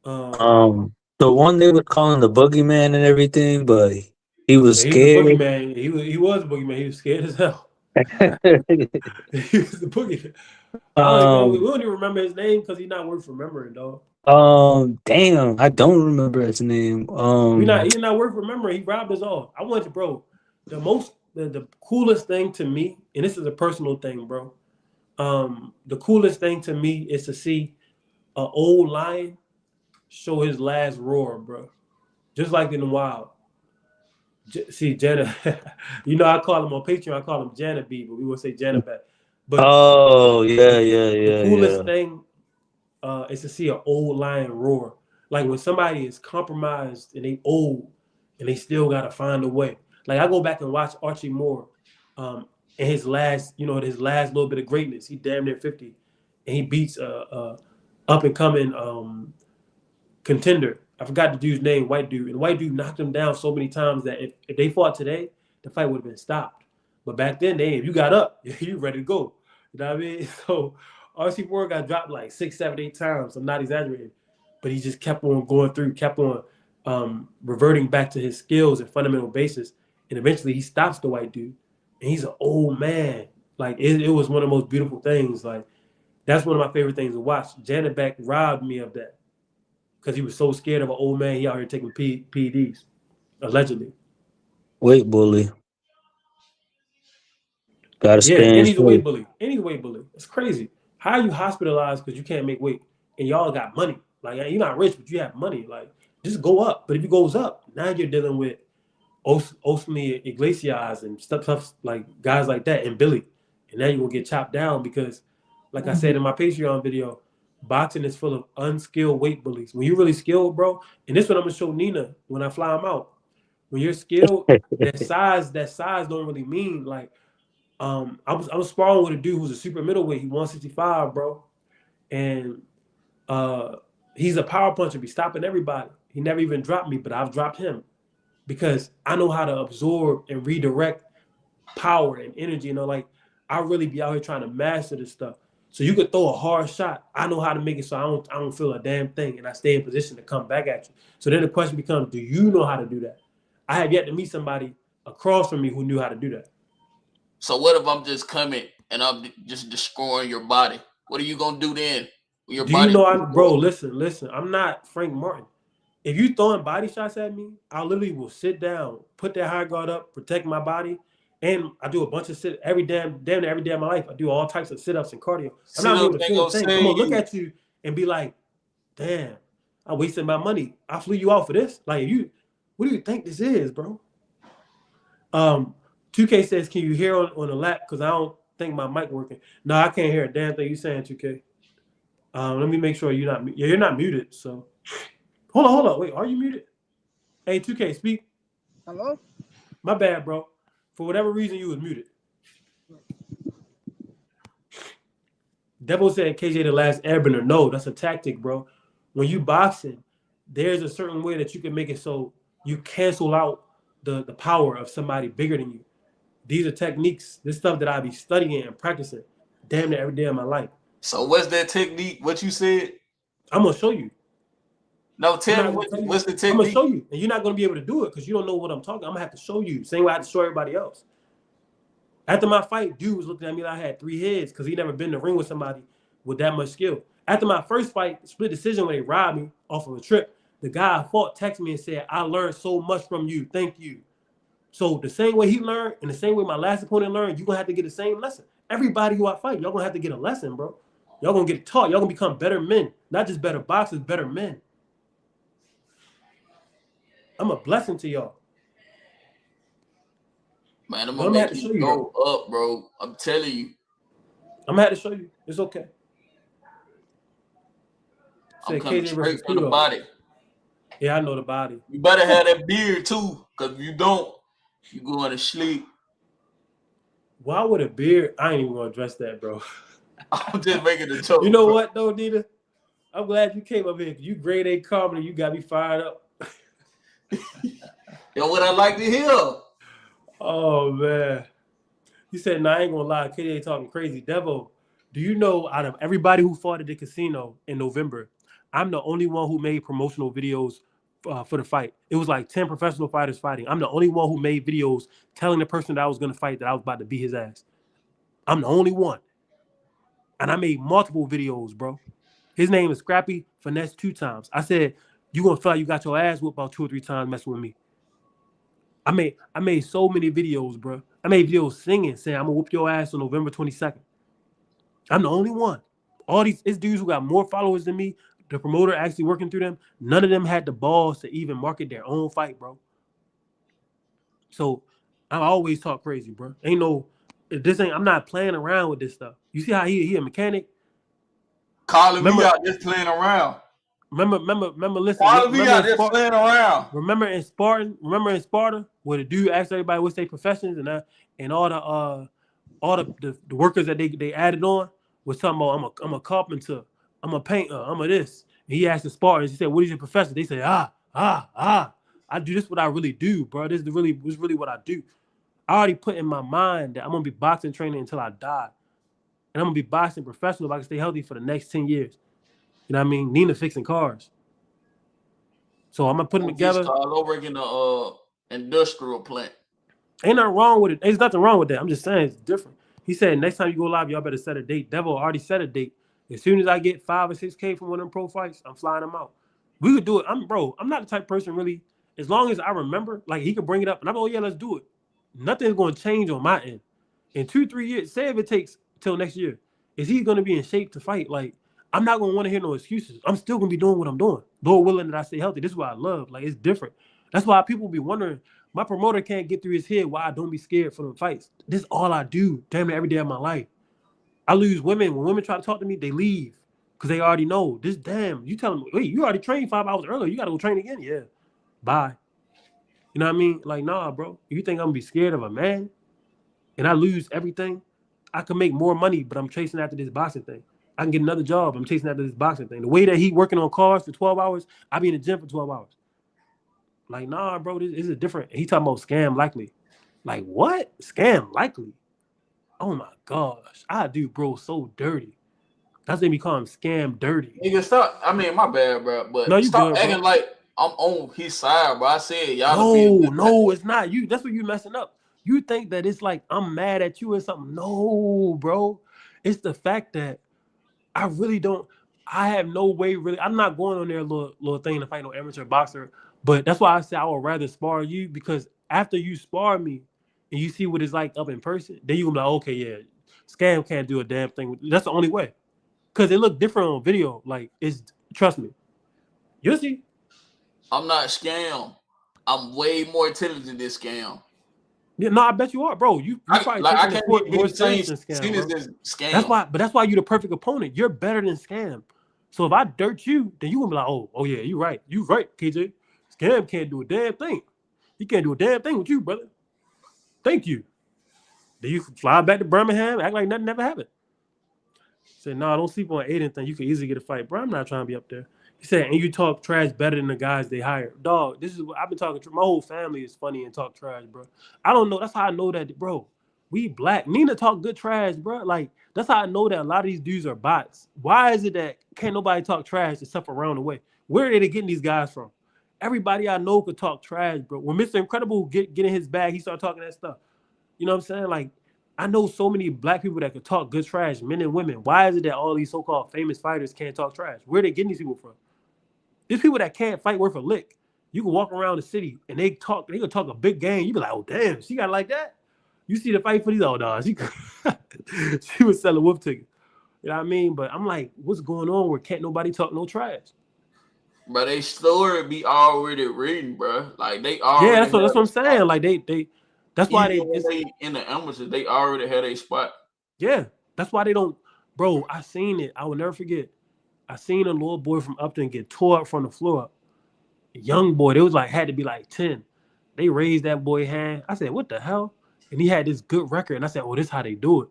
about The one they were calling the boogeyman and everything, but he was he was a scared. boogeyman. He was a boogeyman. He was scared as hell. He was the boogeyman. We don't even remember his name because he's not worth remembering, dog. Damn, I don't remember his name. He's not worth remembering. He robbed us all. I want you, bro. The coolest thing to me, and this is a personal thing, bro. The coolest thing to me is to see an old lion show his last roar, bro. Just like in the wild. See, Jana, I call him on Patreon, I call him Jana B, but we will say Jana back. But the coolest thing is to see an old lion roar. Like when somebody is compromised and they old and they still gotta find a way. Like I go back and watch Archie Moore in his last little bit of greatness. He damn near 50, and he beats up and coming contender. I forgot the dude's name, white dude. And the white dude knocked him down so many times that if they fought today, the fight would have been stopped. But back then, if you got up, you ready to go. You know what I mean? So RC Moore got dropped like 6, 7, 8 times. I'm not exaggerating. But he just kept on going through, kept on reverting back to his skills and fundamental basis. And eventually he stops the white dude. And he's an old man. Like it was one of the most beautiful things. Like that's one of my favorite things to watch. Janet Beck robbed me of that. Because he was so scared of an old man, he out here taking PEDs, allegedly. Weight bully. Gotta stay and he's a weight bully. And he's a weight bully. It's crazy. How are you hospitalized because you can't make weight and y'all got money? Like you're not rich, but you have money. Like just go up. But if it goes up, now you're dealing with Osme Iglesias and stuff like guys like that and Billy. And now you're gonna get chopped down because, like I said in my Patreon video, boxing is full of unskilled weight bullies. When you're really skilled, bro, and this is what I'm gonna show Nina when I fly him out. When you're skilled, that size don't really mean like. I was sparring with a dude who's a super middleweight. He 165, bro, and he's a power puncher. Be stopping everybody. He never even dropped me, but I've dropped him because I know how to absorb and redirect power and energy. Like I really be out here trying to master this stuff. So you could throw a hard shot. I know how to make it so I don't feel a damn thing, and I stay in position to come back at you. So then the question becomes, do you know how to do that? I have yet to meet somebody across from me who knew how to do that. So what if I'm just coming and I'm just destroying your body? What are you gonna do then? Bro, listen. I'm not Frank Martin. If you throwing body shots at me, I literally will sit down, put that high guard up, protect my body. And I do a bunch of sit every day of my life. I do all types of sit-ups and cardio. I'm not doing the full thing. I'm gonna look at you and be like, damn, I'm wasting my money. I flew you out for this. Like what do you think this is, bro? 2K says, can you hear on the lap? Because I don't think my mic working. No, I can't hear a damn thing you saying, 2K. Let me make sure you're not muted. So hold on. Wait, are you muted? Hey, 2K, speak. Hello? My bad, bro. For whatever reason, you was muted. Devil said KJ the last airbender. No, that's a tactic, bro. When you boxing, there's a certain way that you can make it so you cancel out the power of somebody bigger than you. These are techniques. This stuff that I be studying and practicing damn near every day of my life. So what's that technique? What you said? I'm gonna show you. No, tell me what's the technique? I'm gonna show you, and you're not gonna be able to do it because you don't know what I'm talking. I'm gonna have to show you. Same way I had to show everybody else. After my fight, dude was looking at me like I had 3 heads because he never been in the ring with somebody with that much skill. After my first fight, split decision when they robbed me off of a trip, The guy I fought texted me and said, I learned so much from you. Thank you. So the same way he learned and the same way my last opponent learned, you're going to have to get the same lesson. Everybody who I fight, y'all going to have to get a lesson, bro. Y'all going to get taught. Y'all going to become better men. Not just better boxers, better men. I'm a blessing to y'all. Man, I'm going to make you go up, bro. I'm telling you. I'm going to have to show you. It's okay. I'm coming straight from the body. Yeah, I know the body. You better have that beard, too, because if you don't, you going to sleep. Why would a beard? I ain't even going to address that, bro. I'm just making a joke. You know what, though, Nita? I'm glad you came up here. You grade A comedy. You got me fired up. That's what I like to hear. Oh, man. You said, nah, I ain't going to lie. KD talking crazy. Devo, do you know out of everybody who fought at the casino in November, I'm the only one who made promotional videos for the fight. It was like 10 professional fighters fighting. I'm the only one who made videos telling the person that I was going to fight that I was about to beat his ass. I'm the only one. And I made multiple videos, bro. His name is Scrappy Finesse 2 times. I said, you going to feel like you got your ass whooped about 2 or 3 times messing with me. I made so many videos, bro. I made videos singing, saying, I'm going to whoop your ass on November 22nd. I'm the only one. All these dudes who got more followers than me, the promoter actually working through them, none of them had the balls to even market their own fight, bro. So I always talk crazy, bro. I'm not playing around with this stuff. You see how he a mechanic? Calling me out just playing around. Remember, listen. Calling me out just playing around. Remember in Sparta, where the dude asked everybody what's their professions and all the workers that they added on was talking about I'm a carpenter, I'm a painter, I'm a this. And he asked the Spartans, he said, what is your profession? They said, I do this what I really do, bro. This is really what I do. I already put in my mind that I'm gonna be boxing training until I die. And I'm gonna be boxing professional if I can stay healthy for the next 10 years. You know what I mean? Nina fixing cars. So I'm gonna put them together. I'll work in the industrial plant. Ain't nothing wrong with it. There's nothing wrong with that. I'm just saying it's different. He said next time you go live, y'all better set a date. Devil already set a date. As soon as I get 5 or 6K from one of them pro fights, I'm flying them out. We could do it. I'm not the type of person really. As long as I remember, like he could bring it up, and I'm yeah, let's do it. Nothing's going to change on my end. In 2-3 years, say if it takes till next year, is he going to be in shape to fight? Like I'm not going to want to hear no excuses. I'm still going to be doing what I'm doing. Lord willing that I stay healthy. This is what I love. Like it's different. That's why people be wondering. My promoter can't get through his head why I don't be scared for the fights. This is all I do, damn near every day of my life. I lose women. When women try to talk to me, they leave because they already know. This damn, you tell them, wait, you already trained 5 hours earlier. You got to go train again? Yeah. Bye. You know what I mean? Like, nah, bro. You think I'm going to be scared of a man and I lose everything? I can make more money, but I'm chasing after this boxing thing. I can get another job. I'm chasing after this boxing thing. The way that he working on cars for 12 hours, I be in the gym for 12 hours. Like, nah, bro, this is different. He talking about scam likely. Like, what? Scam likely? Oh, my gosh. I do, bro, so dirty. That's what we call him scam dirty. Nigga, stop. I mean, my bad, bro. But no, stop good, acting like I'm on his side, bro. I said y'all. No, it's not you. That's what you messing up. You think that it's like I'm mad at you or something. No, bro. It's the fact that I really don't. I have no way really. I'm not going on there little thing to fight no amateur boxer. But that's why I say I would rather spar you, because after you spar me and you see what it's like up in person, then you're gonna be like, okay, yeah, scam can't do a damn thing. That's the only way. Because it look different on video. Like, trust me. You'll see. I'm not scam. I'm way more intelligent than scam. Yeah, no, I bet you are, bro. You probably I can't more serious than scam. That's why you're the perfect opponent. You're better than scam. So if I dirt you, then you gonna be like, oh yeah, you're right. You right, KJ. Scam can't do a damn thing. He can't do a damn thing with you, brother. Thank you. Then you fly back to Birmingham, act like nothing never happened. Say, no, don't sleep on Aiden thing. You can easily get a fight. Bro, I'm not trying to be up there. He said, and you talk trash better than the guys they hire. Dog, this is what I've been talking to. My whole family is funny and talk trash, bro. I don't know. That's how I know that, bro. We black. Nina talk good trash, bro. Like, that's how I know that a lot of these dudes are bots. Why is it that can't nobody talk trash except around the way? Where are they getting these guys from? Everybody I know could talk trash, bro. When Mr. Incredible get in his bag, he started talking that stuff. You know what I'm saying? Like, I know so many black people that could talk good trash, men and women. Why is it that all these so-called famous fighters can't talk trash? Where are they getting these people from? There's people that can't fight worth a lick. You can walk around the city and they can talk a big game. You be like, oh damn, she got like that. You see the fight for these old dogs. She was selling wolf tickets. You know what I mean? But I'm like, what's going on where can't nobody talk no trash? But they story be already written, bro. Like they Yeah, already that's what I'm have a saying. spot. Like they that's why Even when it's they in the amateurs, they already had a spot. yeah, that's why they don't bro, I seen it. I will never forget. I seen a little boy from Upton get tore up from the floor up. A young boy, they was like had to be like 10. They raised that boy hand. I said, what the hell? And he had this good record. And I said, oh, this is how they do it.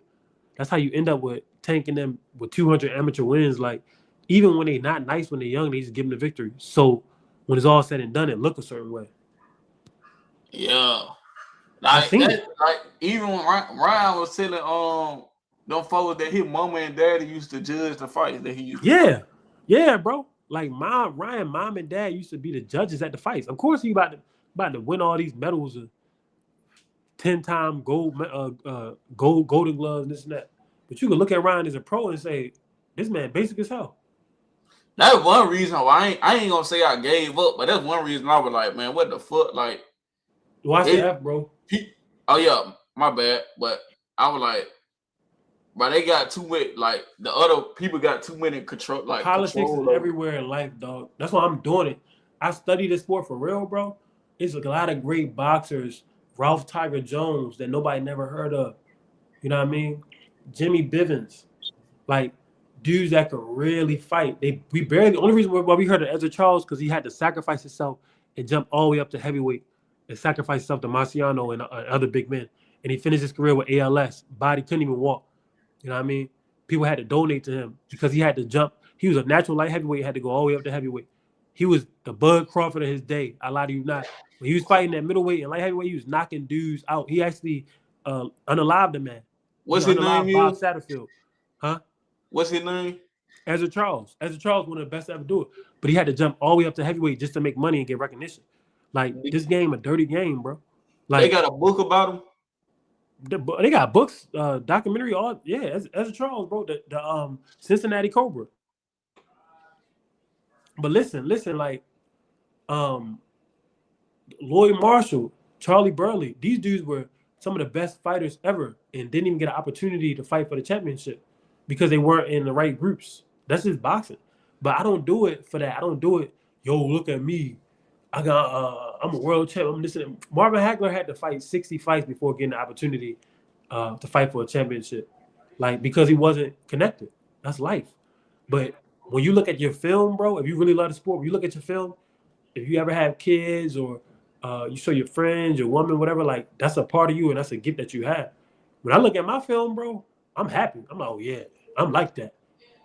That's how you end up with tanking them with 200 amateur wins. Like, even when they not nice when they're young, they just give them the victory. So when it's all said and done, it look a certain way. Yeah. I Like seen that, it. like even when Ryan was telling them folks that his mama and daddy used to judge the fights that he used to fight. Yeah, bro. Like Ryan, mom and dad used to be the judges at the fights. Of course, he about to win all these medals, 10-time golden gloves, this and that. But you can look at Ryan as a pro and say, this man basic as hell. That's one reason why I ain't gonna say I gave up, but that's one reason I was like, man, what the fuck? Like, Watch the F, bro. Oh yeah, my bad. But I was like, but they got too many. Like the other people got too many control. Like Politics control is over. everywhere in life, dog. That's why I'm doing it. I study this sport for real, bro. It's a lot of great boxers. Ralph Tiger Jones that nobody never heard of. You know what I mean? Jimmy Bivens. Like dudes that could really fight. The only reason why we heard of Ezra Charles because he had to sacrifice himself and jump all the way up to heavyweight and sacrifice himself to Marciano and other big men. And he finished his career with ALS. Body couldn't even walk. You know what I mean? People had to donate to him because he had to jump. He was a natural light heavyweight, had to go all the way up to heavyweight. He was the Bud Crawford of his day. I lie to you not. When he was fighting at middleweight and light heavyweight, he was knocking dudes out. He actually unalived the man. What's He his name? unalived Bob Satterfield. Huh? What's his name? Ezra Charles. Ezra Charles, one of the best to ever do it. But he had to jump all the way up to heavyweight just to make money and get recognition. Like, this game, a dirty game, bro. Like, they got a book about him. They got books, documentary, all Ezra Charles, bro. The Cincinnati Cobra. But listen, like Lloyd Marshall, Charlie Burley, these dudes were some of the best fighters ever and didn't even get an opportunity to fight for the championship because they weren't in the right groups. That's just boxing. But I don't do it for that. I don't do it, yo, look at me. I'm a world champ. I'm listening. Marvin Hagler had to fight 60 fights before getting the opportunity to fight for a championship. Like, because he wasn't connected. That's life. But when you look at your film, bro, if you really love the sport, when you look at your film, if you ever have kids or you show your friends, your woman, whatever, like that's a part of you and that's a gift that you have. When I look at my film, bro, I'm happy. I'm like, oh yeah, I'm like that.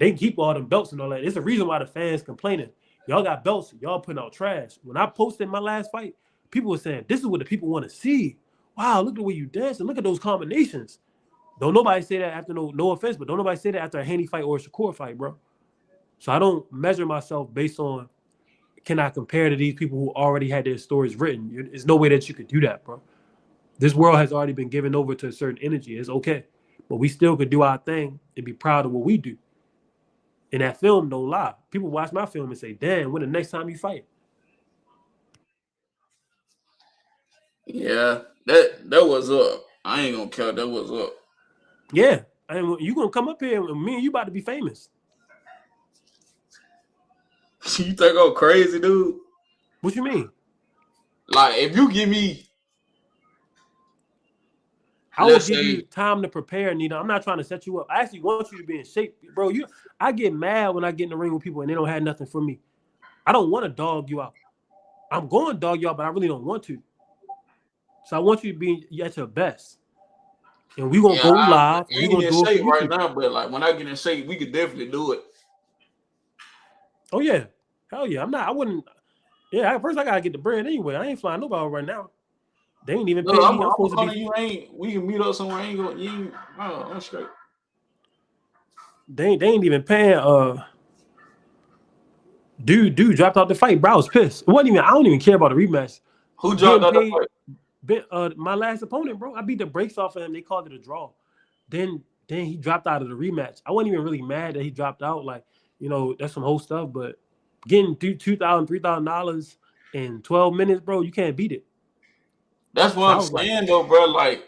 They keep all them belts and all that. It's a reason why the fans complaining. Y'all got belts, y'all putting out trash. When I posted my last fight, people were saying, this is what the people want to see. Wow, look at the way you dance and look at those combinations. Don't nobody say that after no offense, but don't nobody say that after a Haney fight or a Shakur fight, bro. So I don't measure myself based on can I compare to these people who already had their stories written. There's no way that you could do that, bro. This world has already been given over to a certain energy. It's okay. But we still could do our thing and be proud of what we do. And that film don't lie. People watch my film and say, damn, when the next time you fight? Yeah, that was up. I ain't gonna count. That was up. Yeah. And you gonna come up here and me and you about to be famous. You think I'm crazy, dude? What you mean? Like, if you give me, I will give you time to prepare, Nina. I'm not trying to set you up. I actually want you to be in shape, bro. I get mad when I get in the ring with people and they don't have nothing for me. I don't want to dog you out. I'm going to dog you out, but I really don't want to. So I want you to be at your best. And we're gonna go live. We're gonna do it right now, but like when I get in shape, we could definitely do it. Oh yeah. Hell yeah. I wouldn't. Yeah, first I gotta get the bread anyway. I ain't flying nobody right now. They ain't even paying me. I'm supposed to be. We can meet up somewhere. I ain't going. I'm straight. They ain't even paying. Dude dropped out the fight. Bro, I was pissed. It wasn't even. I don't even care about the rematch. Who dropped out the fight? My last opponent, bro. I beat the brakes off of him. They called it a draw. Then he dropped out of the rematch. I wasn't even really mad that he dropped out. Like, that's some whole stuff. But getting $2,000, $3,000 in 12 minutes, bro, you can't beat it. That's what I'm saying, though, bro. Like,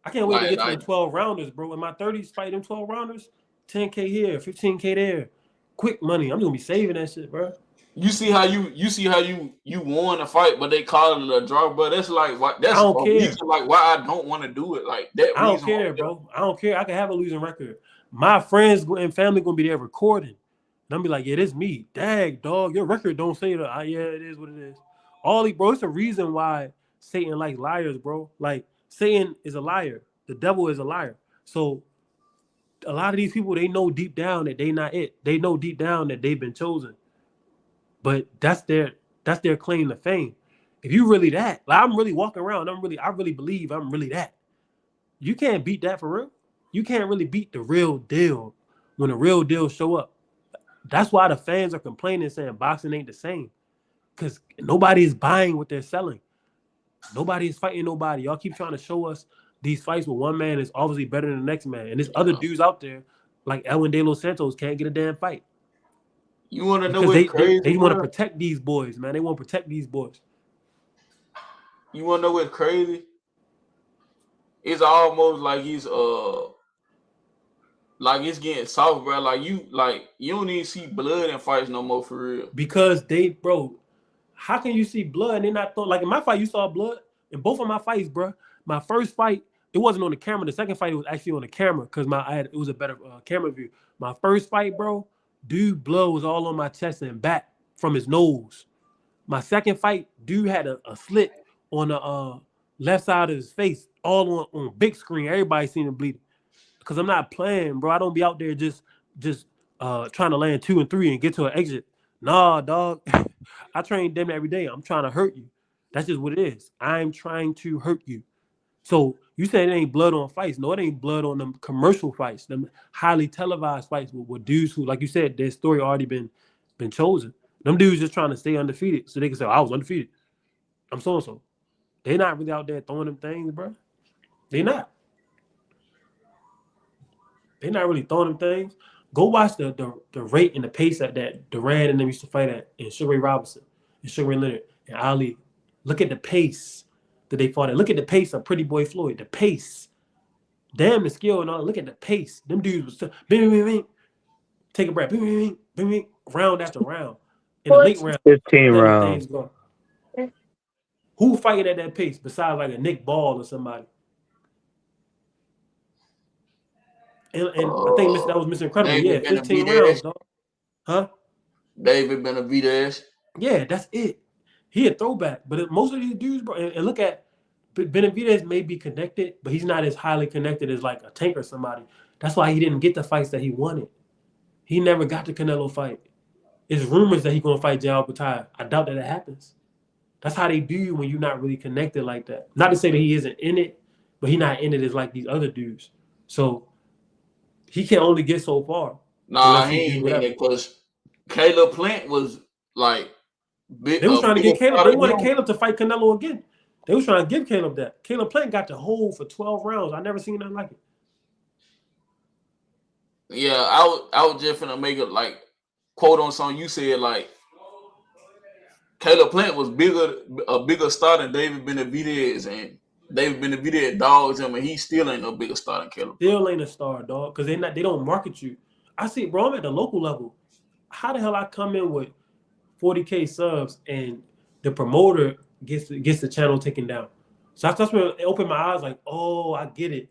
I can't wait to get to the 12 rounders, bro. In my 30s, fighting 12 rounders, 10K here, 15K there, quick money. I'm gonna be saving that shit, bro. You see how you won a fight, but they call it a draw, bro. That's like that's I don't a care. reason like why I don't want to do it. Like that. I don't care, bro. I don't care. I can have a losing record. My friends and family gonna be there recording. And I'm be like, yeah, this me. Dag, dog, your record don't say that. Yeah, it is what it is. Bro, it's a reason why Satan likes liars, bro. Like, Satan is a liar. The devil is a liar. So a lot of these people, they know deep down that they not it. They know deep down that they've been chosen. But that's their claim to fame. If you really that, like, I'm really walking around, I really believe I'm really that. You can't beat that for real. You can't really beat the real deal when the real deal show up. That's why the fans are complaining, saying boxing ain't the same. Because nobody is buying what they're selling. Nobody is fighting nobody. Y'all keep trying to show us these fights where one man is obviously better than the next man. And there's other dudes out there, like Elwin De Los Santos, can't get a damn fight. You want to know what's crazy? They want to protect these boys, man. They want to protect these boys. You want to know what's crazy? It's almost like he's like it's getting soft, bro. Like you don't even see blood in fights no more for real. Because how can you see blood and they not like in my fight you saw blood? In both of my fights, bro. My first fight, it wasn't on the camera. The second fight, it was actually on the camera because it was a better camera view. My first fight, bro, dude, blood was all on my chest and back from his nose. My second fight, dude had a slit on the left side of his face, all on big screen. Everybody seen him bleeding. Because I'm not playing, bro. I don't be out there just trying to land 2 and 3 and get to an exit. Nah, dog. I train them every day. I'm trying to hurt you. That's just what it is. I'm trying to hurt you. So you said it ain't blood on fights. No, it ain't blood on them commercial fights, them highly televised fights with dudes who, like you said, their story already been chosen. Them dudes just trying to stay undefeated so they can say, I was undefeated. I'm so-and-so. They're not really out there throwing them things, bro. They're not. They're not really throwing them things. Go watch the rate and the pace at that Duran and them used to fight at, and Sugar Ray Robinson, and Sugar Ray Leonard, and Ali. Look at the pace that they fought at. Look at the pace of Pretty Boy Floyd. The pace. Damn the skill and all. Look at the pace. Them dudes was bing, bing, bing. Take a breath. Bing, bing, bing, bing, bing. Round after round. In the late round, 15 rounds. Who fighting at that pace besides like a Nick Ball or somebody? And I think that was Mr. Incredible. David 15 rounds, dog. Huh? David Benavidez. Yeah, that's it. He a throwback. But most of these dudes, bro, and look at Benavidez may be connected, but he's not as highly connected as like a Tank or somebody. That's why he didn't get the fights that he wanted. He never got the Canelo fight. It's rumors that he's going to fight Jao Batai. I doubt that it happens. That's how they do you when you're not really connected like that. Not to say that he isn't in it, but he's not in it as like these other dudes. So he can only get so far. Nah, he ain't in it because Caleb Plant was like big. They was trying to get Caleb. They wanted Caleb to fight Canelo again. They was trying to give Caleb that. Caleb Plant got to hold for 12 rounds. I never seen nothing like it. Yeah, I was just finna make it like quote on something you said like Caleb Plant was a bigger star than David Benavidez, and David Benavidez dogs him, and he still ain't no bigger star than Caleb. Still ain't a star, dog, because they don't market you. I see, bro. I'm at the local level. How the hell I come in with 40K subs and the promoter gets the channel taken down? So that's when it opened my eyes. Like, oh, I get it.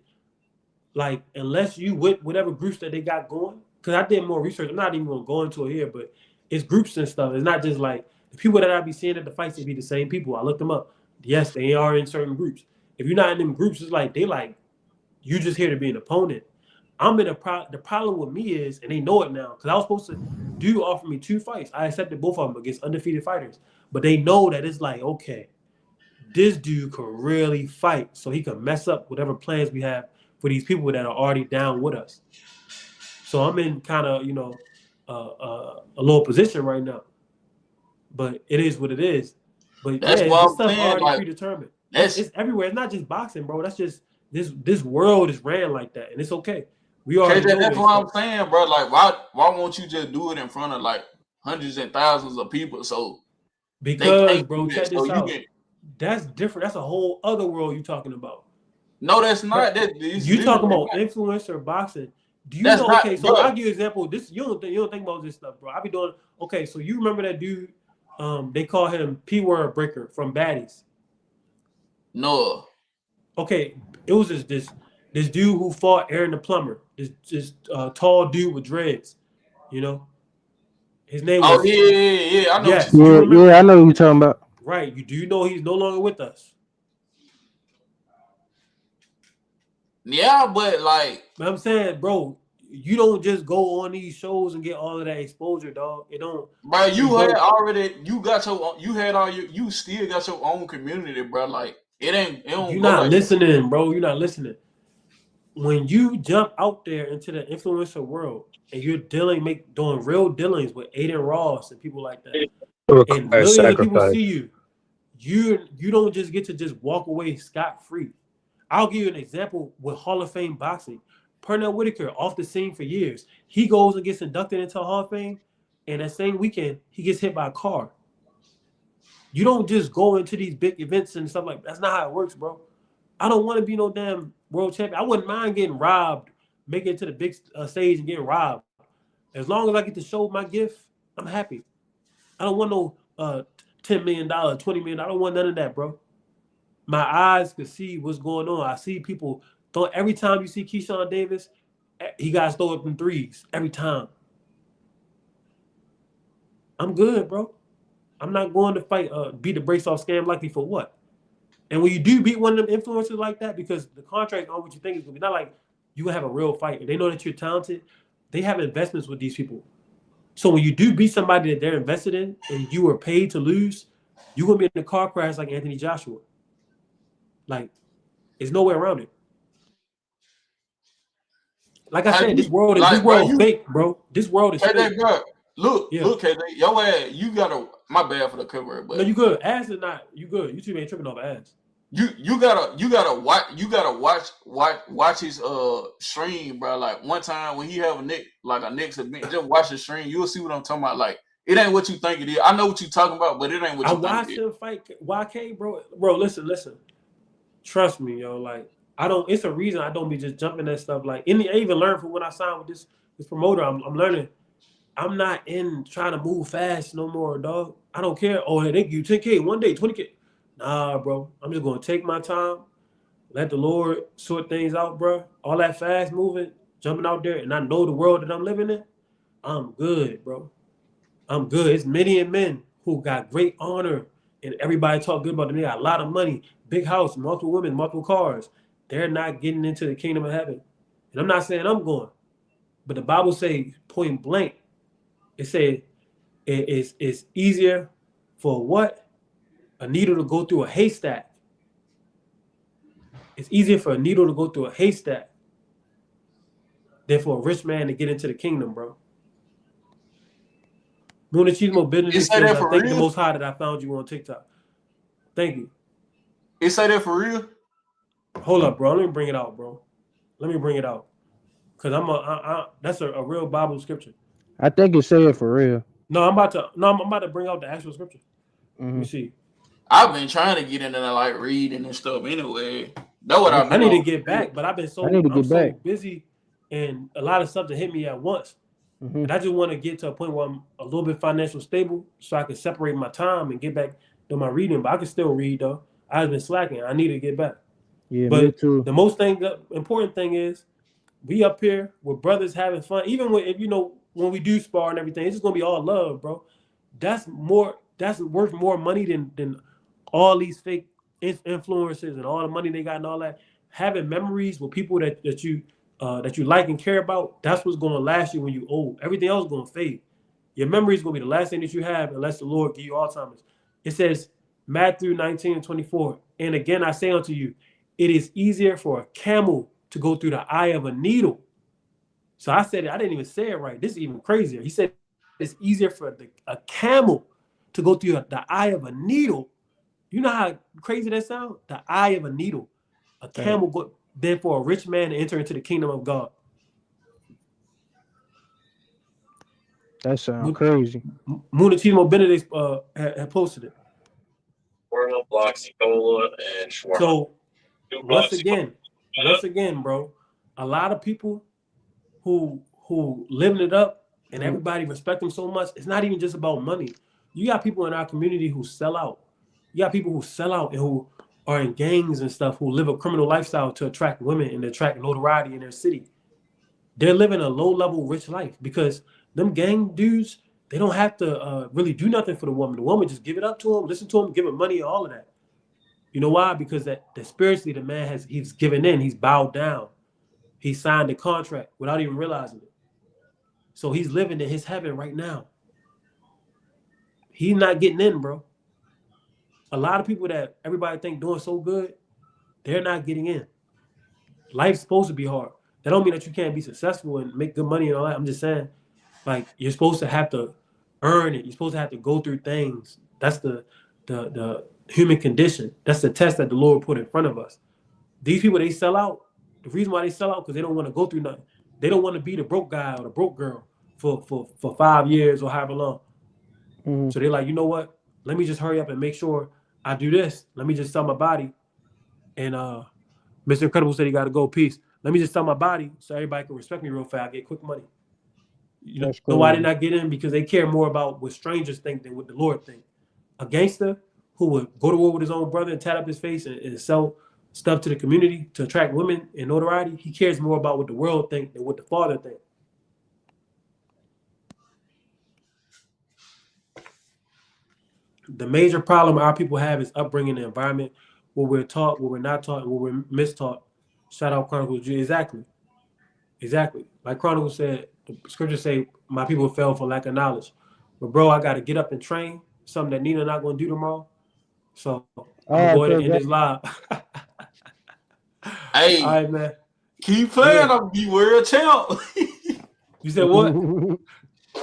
Like, unless you with whatever groups that they got going, because I did more research. I'm not even gonna go into it here, but it's groups and stuff. It's not just like the people that I be seeing at the fights. They be the same people. I looked them up. Yes, they are in certain groups. If you're not in them groups, it's like you just here to be an opponent. I'm in the problem with me is, and they know it now, because I was supposed to offer me 2 fights. I accepted both of them against undefeated fighters, but they know that it's like, okay, this dude could really fight, so he could mess up whatever plans we have for these people that are already down with us. So I'm in kind of, a low position right now, but it is what it is. But that's yeah, this stuff already predetermined. It's everywhere. It's not just boxing, bro. That's just this world is ran like that, and it's okay. We are. That's what I'm saying, bro. Like, why won't you just do it in front of like hundreds and thousands of people. So because, bro, that. check this So out. That's different. That's a whole other world you're talking about. No, that's not. You talking about influencer boxing. Do you know? Okay, so I'll give you an example. This you don't think about this stuff, bro. I be doing okay. So you remember that dude? They call him P-word breaker from Baddies. No. Okay, it was this dude who fought Aaron the plumber. This tall dude with dreads. You know, his name was. Oh yeah. I know. Yes, yeah, I know who you're talking about. Right. You do know he's no longer with us. Yeah, but like, but I'm saying, bro, you don't just go on these shows and get all of that exposure, dog. It don't. Bro, you had already. You still got your own community, bro. Like it ain't. It don't. You're not listening, bro. You're not listening. When you jump out there into the influencer world and you're doing real dealings with Aiden Ross and people like that, and millions of people see you, you don't just get to just walk away scot-free. I'll give you an example with Hall of Fame boxing. Pernell Whitaker, off the scene for years. He goes and gets inducted into Hall of Fame, and that same weekend, he gets hit by a car. You don't just go into these big events and stuff like that. That's not how it works, bro. I don't want to be no damn world champion. I wouldn't mind getting robbed, making it to the big stage and getting robbed. As long as I get to show my gift, I'm happy. I don't want no $10 million, $20 million. I don't want none of that, bro. My eyes can see what's going on. I see people every time you see Keyshawn Davis, he got to throw up in threes every time. I'm good, bro. I'm not going to fight beat the brakes off Scam Likely for what? And when you do beat one of them influencers like that, because the contract on what you think is going to be, not like you going to have a real fight. If they know that you're talented, they have investments with these people. So when you do beat somebody that they're invested in and you were paid to lose, you're going to be in a car crash like Anthony Joshua. Like, there's no way around it. Like I said, this world is fake, bro. This world is fake. Bro, look, KJ, your ass, you gotta. My bad for the cover, but no, you good. Ass is not. You good. YouTube ain't tripping off ass. You gotta watch his stream, bro. Like one time when he have a next event, just watch his stream. You'll see what I'm talking about. Like it ain't what you think it is. I know what you're talking about, but it ain't what you think it is. I watched him fight YK, bro. Bro, listen. Trust me, yo. Like I don't. It's a reason I don't be just jumping that stuff. Like I even learned from when I signed with this promoter. I'm learning. I'm not in trying to move fast no more, dog. I don't care. Oh, they give you 10K one day, 20K. Nah, bro. I'm just gonna take my time, let the Lord sort things out, bro. All that fast moving, jumping out there, and I know the world that I'm living in. I'm good, bro. I'm good. It's many men who got great honor, and everybody talk good about them. They got a lot of money, big house, multiple women, multiple cars. They're not getting into the kingdom of heaven. And I'm not saying I'm going, but the Bible say point blank. It said it's easier for what? A needle to go through a haystack. It's easier for a needle to go through a haystack than for a rich man to get into the kingdom, bro. Luna Chismo Business says, I thank the Most High that I found you on TikTok. Thank you. It say that for real? Hold up, bro. Let me bring it out, bro. Let me bring it out. Because that's a real Bible scripture. I think it say it for real. No, I'm about to bring out the actual scripture. Mm-hmm. Let me see. I've been trying to get into like reading and stuff anyway. That's what I need to get back, but I've been so busy and a lot of stuff to hit me at once. Mm-hmm. And I just want to get to a point where I'm a little bit financially stable so I can separate my time and get back to my reading. But I can still read though. I've been slacking. I need to get back. Yeah, but me too. The most important thing is we up here with brothers having fun. Even when we do spar and everything, it's just gonna be all love, bro. That's worth more money than all these fake influencers and all the money they got and all that. Having memories with people that you like and care about, that's what's gonna last you when you old. Everything else is gonna fade. Your memory is gonna be the last thing that you have unless the Lord give you Alzheimer's. It says Matthew 19:24. And again, I say unto you, it is easier for a camel to go through the eye of a needle. So I said it. I didn't even say it right. This is even crazier. He said it's easier for a camel to go through the eye of a needle. You know how crazy that sounds? The eye of a needle. A camel than for a rich man to enter into the kingdom of God. That sounds crazy. Munachimo Benedict had posted it. Porno, Bloxy Cola, and Shawarma. So once Bloxy again, bro, a lot of people who living it up and everybody respect them so much, it's not even just about money. You got people in our community who sell out. You got people who sell out and who are in gangs and stuff, who live a criminal lifestyle to attract women and attract notoriety in their city. They're living a low-level rich life because them gang dudes, they don't have to really do nothing for the woman. The woman just give it up to him, listen to him, give him money, all of that. You know why? Because that spiritually the man he's given in, he's bowed down. He signed the contract without even realizing it. So he's living in his heaven right now. He's not getting in, bro. A lot of people that everybody think doing so good, they're not getting in. Life's supposed to be hard. That don't mean that you can't be successful and make good money and all that. I'm just saying, like, you're supposed to have to earn it. You're supposed to have to go through things. That's the human condition. That's the test that the Lord put in front of us. These people, they sell out. The reason why they sell out because they don't want to go through nothing. They don't want to be the broke guy or the broke girl for 5 years or however long. So they're like, you know what? Let me just hurry up and make sure I do this. Let me just sell my body. And Mr. Incredible said he got to go. Peace. Let me just sell my body so everybody can respect me real fast. Get quick money. You know why they not get in? Because they care more about what strangers think than what the Lord think. A gangster who would go to war with his own brother and tat up his face and sell stuff to the community to attract women and notoriety, he cares more about what the world think than what the Father think. The major problem our people have is upbringing, the environment, what we're taught, what we're not taught, and what we're mistaught. Shout out Chronicles G. Exactly. Like Chronicles said, the scriptures say, my people fell for lack of knowledge. But bro, I got to get up and train, something that Nina not going to do tomorrow. So I'm going to go ahead and end this live. Hey, all right, man. Keep playing, I'm be world champ. You said what?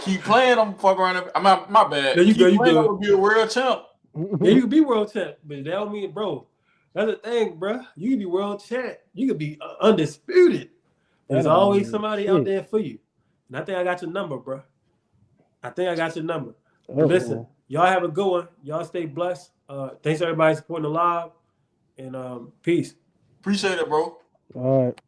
Keep playing, I'm fuck around. I'm my bad. No, you keep good, playing, you I'm gonna be a world champ. Yeah, you can be world champ, but that don't mean, bro. That's the thing, bro. You can be world champ. You can be undisputed. There's always somebody out there for you. And I think I got your number, bro. I think I got your number. Listen, y'all have a good one. Y'all stay blessed. Thanks everybody supporting the live. And peace. Appreciate it, bro. All right.